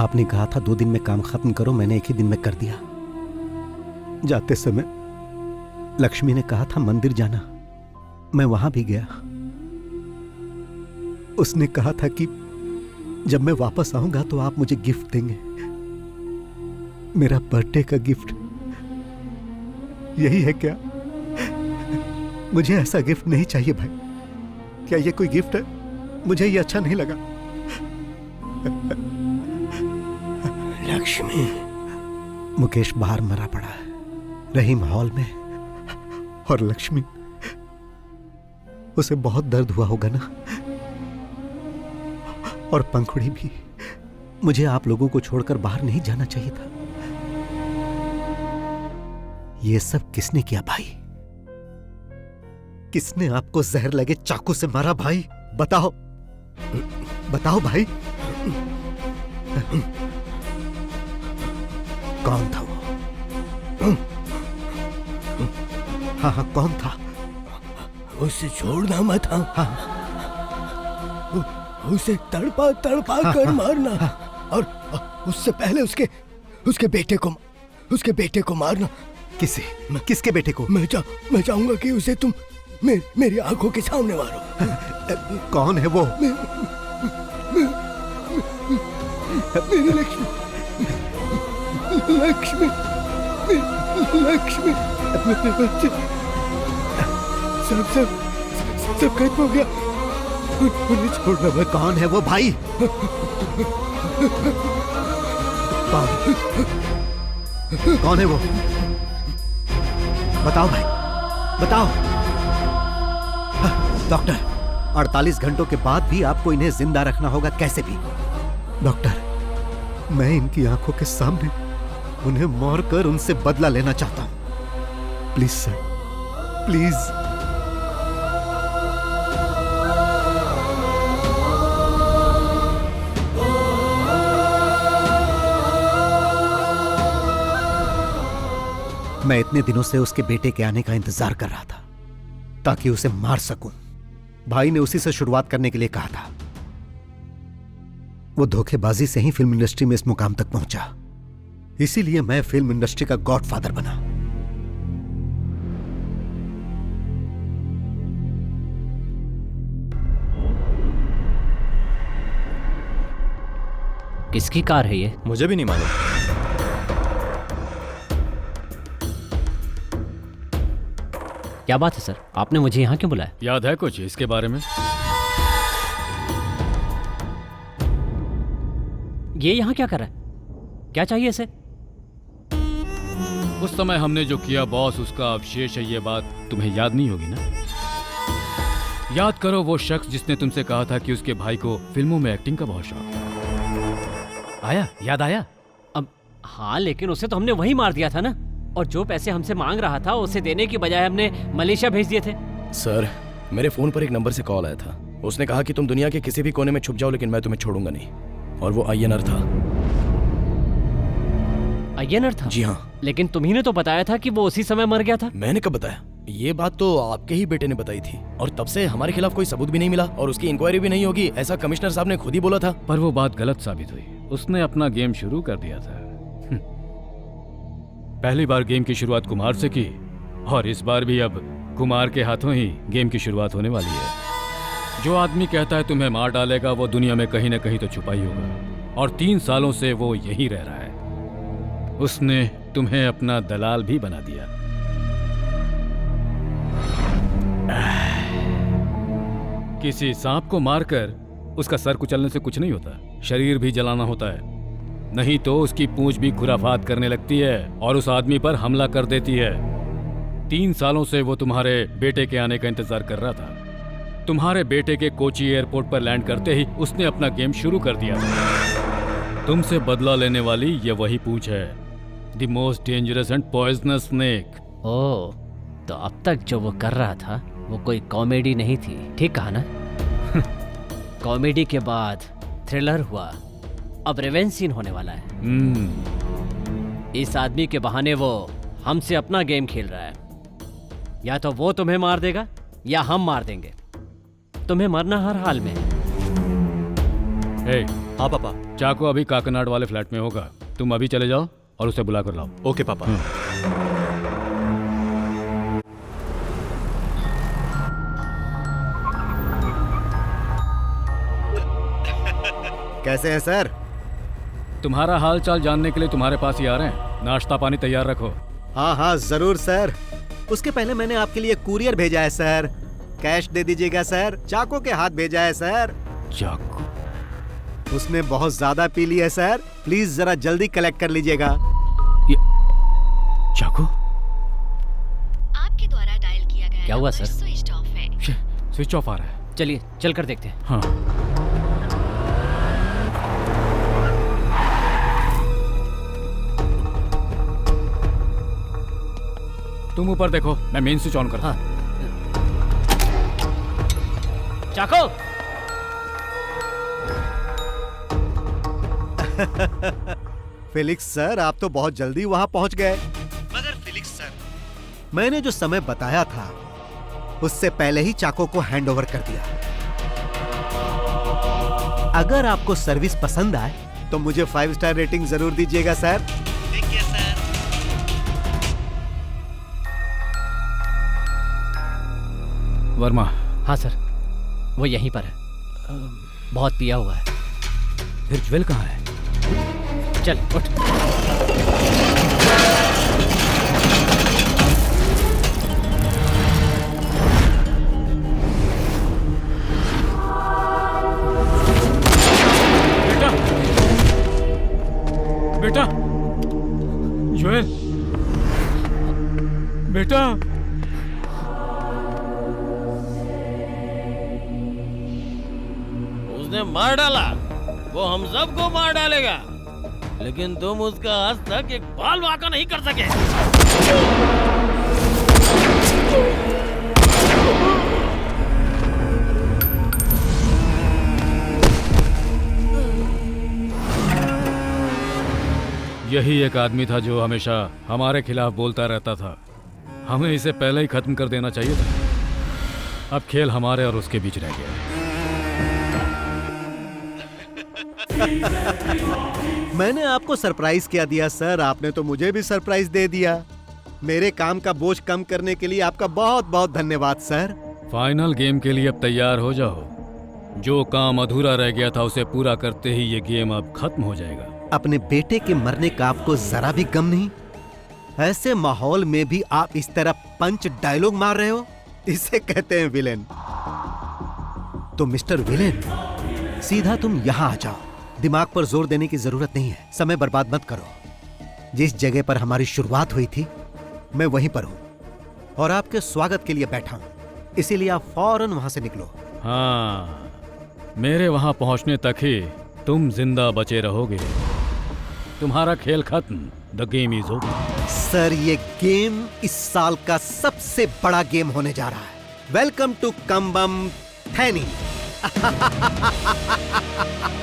आपने कहा था 2 दिन में काम खत्म करो, मैंने 1 ही दिन में कर दिया। जाते समय लक्ष्मी ने कहा था मंदिर जाना, मैं वहां भी गया। उसने कहा था कि जब मैं वापस आऊंगा तो आप मुझे गिफ्ट देंगे, मेरा बर्थडे का गिफ्ट। यही है क्या? मुझे ऐसा गिफ्ट नहीं चाहिए भाई। क्या ये कोई गिफ्ट है? मुझे ये अच्छा नहीं लगा। लक्ष्मी। मुकेश बाहर मरा पड़ा है, रहीम हॉल में, और लक्ष्मी, उसे बहुत दर्द हुआ होगा ना। और पंखुड़ी भी। मुझे आप लोगों को छोड़कर बाहर नहीं जाना चाहिए था। ये सब किसने किया भाई? किसने आपको जहर लगे चाकू से मारा भाई? बताओ, बताओ भाई। कौन था वो? हाँ हाँ, कौन था? उसे छोड़ना मत। हाँ, उसे तड़पा तड़पा कर मारना, और उससे पहले उसके बेटे को मारना। किसके बेटे को? मैं चाहूंगा कि उसे तुम मेरी आंखों के सामने मारो। कौन है वो? मेरी लक्ष्मी, लक्ष्मी, लक्ष्मी, मेरे बच्चे। सब खत्म हो गया, उन्हें छोड़ना मत। कौन है वो भाई? कौन है वो? बताओ भाई, बताओ। डॉक्टर, 48 घंटों के बाद भी आपको इन्हें जिंदा रखना होगा कैसे भी। डॉक्टर, मैं इनकी आंखों के सामने उन्हें मारकर उनसे बदला लेना चाहता हूं। Please sir, please. मैं इतने दिनों से उसके बेटे के आने का इंतजार कर रहा था ताकि उसे मार सकूं। भाई ने उसी से शुरुआत करने के लिए कहा था। वो धोखेबाजी से ही फिल्म इंडस्ट्री में इस मुकाम तक पहुंचा, इसीलिए मैं फिल्म इंडस्ट्री का गॉडफादर बना। किसकी कार है ये? मुझे भी नहीं मालूम। क्या बात है सर, आपने मुझे यहाँ क्यों बुलाया? याद है कुछ इसके बारे में? ये यहाँ क्या कर रहा है? क्या चाहिए इसे? उस समय हमने जो किया बॉस, उसका अवशेष है ये बात तुम्हें याद नहीं होगी ना? याद करो वो शख्स जिसने तुमसे कहा था कि उसके भाई को फिल्मों में एक्टिंग का बहुत शौक। आया, याद आया? अब हाँ, लेकिन उसे तो हमने वही मार दिया था ना, और जो पैसे हमसे मांग रहा था उसे देने की बजाय हमने मलेशिया भेज दिए थे। सर, मेरे फोन पर एक नंबर से कॉल आया था। उसने कहा कि तुम दुनिया के किसी भी कोने में छुप जाओ लेकिन मैं तुम्हें छोड़ूंगा नहीं। और वो अय्यनर था। अय्यनर था? जी हाँ। लेकिन तुम्ही ने तो बताया था कि वो उसी समय मर गया था। मैंने कब बताया? ये बात तो आपके ही बेटे ने बताई थी, और तब से हमारे खिलाफ कोई सबूत भी नहीं मिला और उसकी इंक्वायरी भी नहीं होगी, ऐसा कमिश्नर साहब ने खुद ही बोला था। पर वो बात गलत साबित हुई। उसने अपना गेम शुरू कर दिया था। पहली बार गेम की शुरुआत कुमार से की और इस बार भी अब कुमार के हाथों ही गेम की शुरुआत होने वाली है। जो आदमी कहता है तुम्हें मार डालेगा वो दुनिया में कहीं न कहीं तो छुपा ही होगा, और 3 सालों से वो यहीं रह रहा है। उसने तुम्हें अपना दलाल भी बना दिया। किसी सांप को मारकर उसका सर कुचलने से कुछ नहीं होता, शरीर भी जलाना होता है, नहीं तो उसकी पूंछ भी खुराफात करने लगती है और उस आदमी पर हमला कर देती है। 3 सालों से वो तुम्हारे बेटे के आने का इंतजार कर रहा था। तुम्हारे बेटे के कोची एयरपोर्ट पर लैंड करते ही उसने अपना गेम शुरू कर दिया था। तुमसे बदला लेने वाली ये वही पूंछ है, the most dangerous and poisonous snake. Oh, तो अब तक जो वो कर रहा था वो कोई कॉमेडी नहीं थी, ठीक कहा ना? कॉमेडी के बाद थ्रिलर हुआ, अब रिवेंज सीन होने वाला है। इस आदमी के बहाने वो हमसे अपना गेम खेल रहा है। या तो वो तुम्हें मार देगा या हम मार देंगे। तुम्हें मरना हर हाल में है। हे, हाँ पापा। चाको अभी काकनाड वाले फ्लैट में होगा, तुम अभी चले जाओ और उसे बुला कर लाओ। ओके पापा। कैसे हैं सर? तुम्हारा हाल चाल जानने के लिए तुम्हारे पास ही आ रहे हैं। नाश्ता पानी तैयार रखो। हाँ हाँ जरूर सर। उसके पहले मैंने आपके लिए कुरियर भेजा है सर, कैश दे दीजिएगा सर। चाको के हाथ भेजा है सर। चाको? उसने बहुत ज्यादा पी लिया है सर, प्लीज जरा जल्दी कलेक्ट कर लीजिएगा। चाको? आपके द्वारा डायल किया गया क्या हुआ नंबर सर? स्विच ऑफ है। स्विच ऑफ आ रहा है। चलिए चल कर देखते हैं। हाँ। तुम ऊपर देखो, मैं मेन स्विच ऑन करता हूं। चाको! फिलिक्स सर, आप तो बहुत जल्दी वहां पहुंच गए। मगर फिलिक्स सर, मैंने जो समय बताया था उससे पहले ही चाको को हैंडओवर कर दिया। अगर आपको सर्विस पसंद आए तो मुझे 5 स्टार रेटिंग जरूर दीजिएगा सर। देखिए सर। वर्मा? हाँ सर, वो यहीं पर है। बहुत पिया हुआ है। फिर ज्वेल कहाँ है? चल उठ। बेटा, ज्वेल, बेटा। उसने मार डाला, वो हम सबको मार डालेगा, लेकिन तुम उसका आज तक एक बाल वाका नहीं कर सके। यही एक आदमी था जो हमेशा हमारे खिलाफ बोलता रहता था। हमें इसे पहले ही खत्म कर देना चाहिए था। अब खेल हमारे और उसके बीच रह गया। मैंने आपको सरप्राइज क्या दिया सर, आपने तो मुझे भी सरप्राइज दे दिया। मेरे काम का बोझ कम करने के लिए आपका बहुत बहुत धन्यवाद सर। फाइनल गेम के लिए अब तैयार हो जाओ। जो काम अधूरा रह गया था उसे पूरा करते ही ये गेम अब खत्म हो जाएगा। अपने बेटे के मरने का आपको जरा भी गम नहीं? ऐसे माहौल में भी आप इस तरह पंच डायलॉग मार रहे हो, इसे कहते हैं विलेन। तो मिस्टर विलेन, सीधा तुम यहां आ जाओ। दिमाग पर जोर देने की जरूरत नहीं है, समय बर्बाद मत करो। जिस जगह पर हमारी शुरुआत हुई थी मैं वहीं पर हूं और आपके स्वागत के लिए बैठा हूं, इसीलिए आप फौरन वहां से निकलो। हाँ, मेरे वहां पहुंचने तक ही तुम जिंदा बचे रहोगे। तुम्हारा खेल खत्म। The game is over. Sir, ये गेम इस साल का सबसे बड़ा गेम होने जा रहा है। Welcome to Cumbum Theni.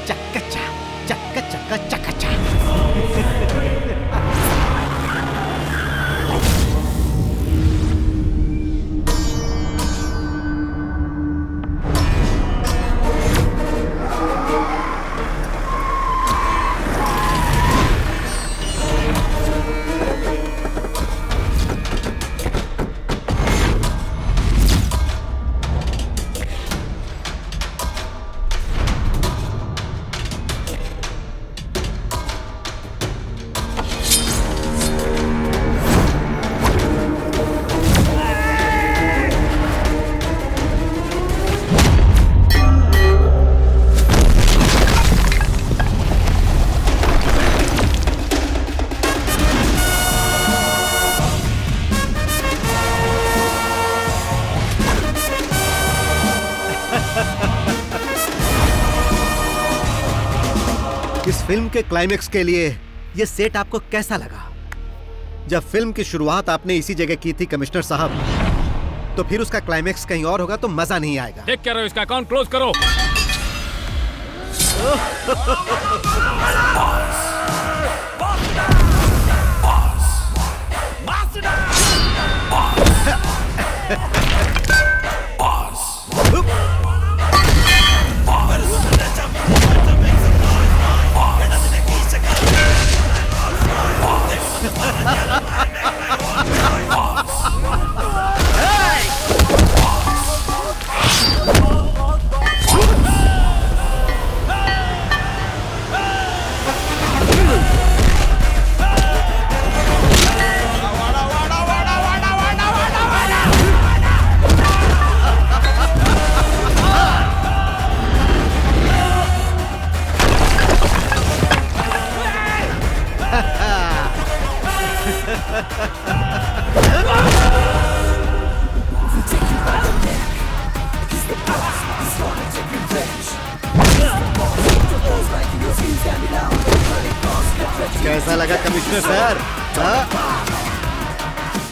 चक्का चक्का चक्का चक्का। इस फिल्म के क्लाइमेक्स के लिए ये सेट आपको कैसा लगा? जब फिल्म की शुरुआत आपने इसी जगह की थी कमिश्नर साहब, तो फिर उसका क्लाइमेक्स कहीं और होगा तो मजा नहीं आएगा। देख क्या रहे हो, इसका अकाउंट क्लोज करो। कैसा लगा कमिश्नर सर?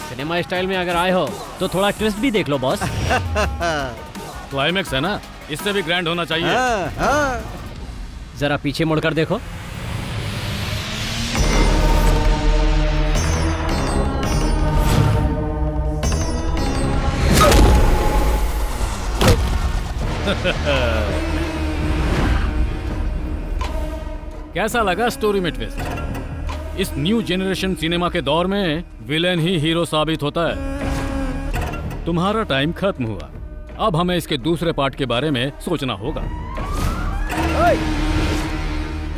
सिनेमा स्टाइल में अगर आए हो तो थोड़ा ट्विस्ट भी देख लो बॉस। क्लाइमेक्स है ना, इससे भी ग्रैंड होना चाहिए। जरा पीछे मुड़कर देखो। कैसा लगा स्टोरी में ट्विस्ट? इस न्यू जनरेशन सिनेमा के दौर में विलेन ही हीरो साबित होता है। तुम्हारा टाइम खत्म हुआ, अब हमें इसके दूसरे पार्ट के बारे में सोचना होगा।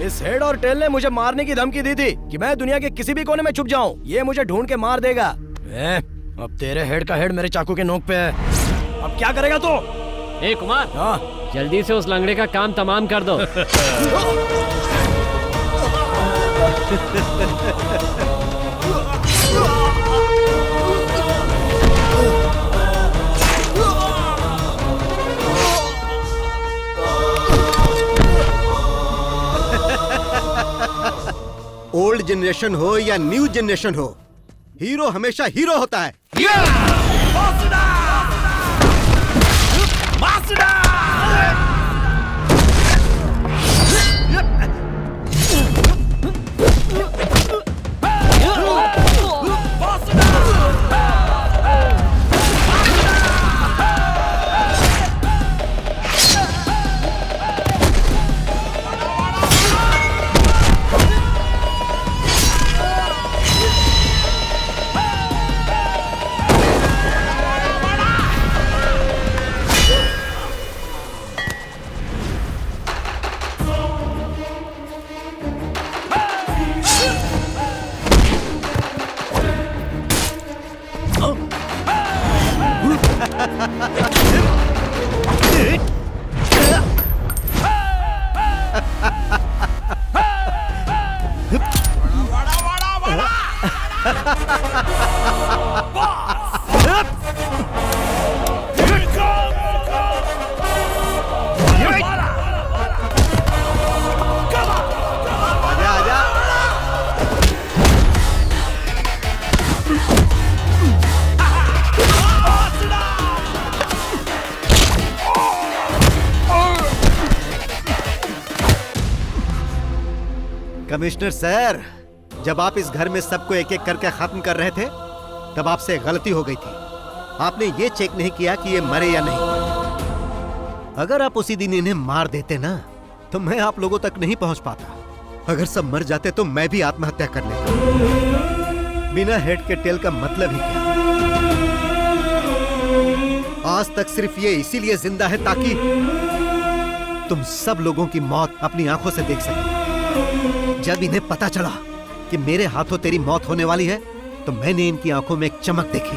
इस हेड और टेल ने मुझे मारने की धमकी दी थी कि मैं दुनिया के किसी भी कोने में छुप जाऊं, ये मुझे ढूंढ के मार देगा। अब तेरे हेड का हेड मेरे चाकू के नोक पे है, अब क्या करेगा तू? ए कुमार, जल्दी से उस लंगड़े का काम तमाम कर दो। ओल्ड जनरेशन हो या न्यू जनरेशन हो, हीरो हमेशा हीरो होता है। कमिश्नर सर, जब आप इस घर में सबको एक एक करके खत्म कर रहे थे, तब आपसे गलती हो गई थी। आपने ये चेक नहीं किया कि ये मरे या नहीं। अगर आप उसी दिन इन्हें मार देते ना, तो मैं आप लोगों तक नहीं पहुंच पाता। अगर सब मर जाते तो मैं भी आत्महत्या कर लेता। बिना हेड के टेल का मतलब ही क्या? आज तक सिर्फ ये इसीलिए जिंदा है ताकि तुम सब लोगों की मौत अपनी आंखों से देख सके। जब इन्हें पता चला कि मेरे हाथों तेरी मौत होने वाली है, तो मैंने इनकी आंखों में एक चमक देखी।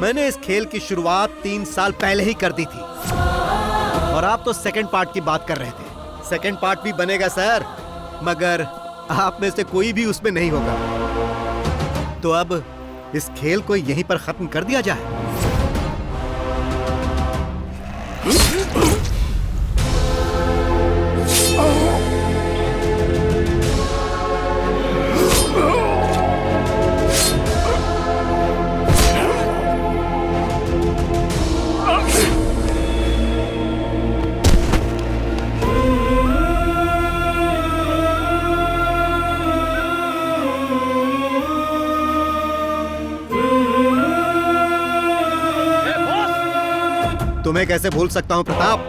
मैंने इस खेल की शुरुआत 3 साल पहले ही कर दी थी, और आप तो सेकंड पार्ट की बात कर रहे थे। सेकंड पार्ट भी बनेगा सर, मगर आप में से कोई भी उसमें नहीं होगा। तो अब इस खेल को यहीं पर खत्म कर दिया जाए। तुम्हें कैसे भूल सकता हूँ प्रताप?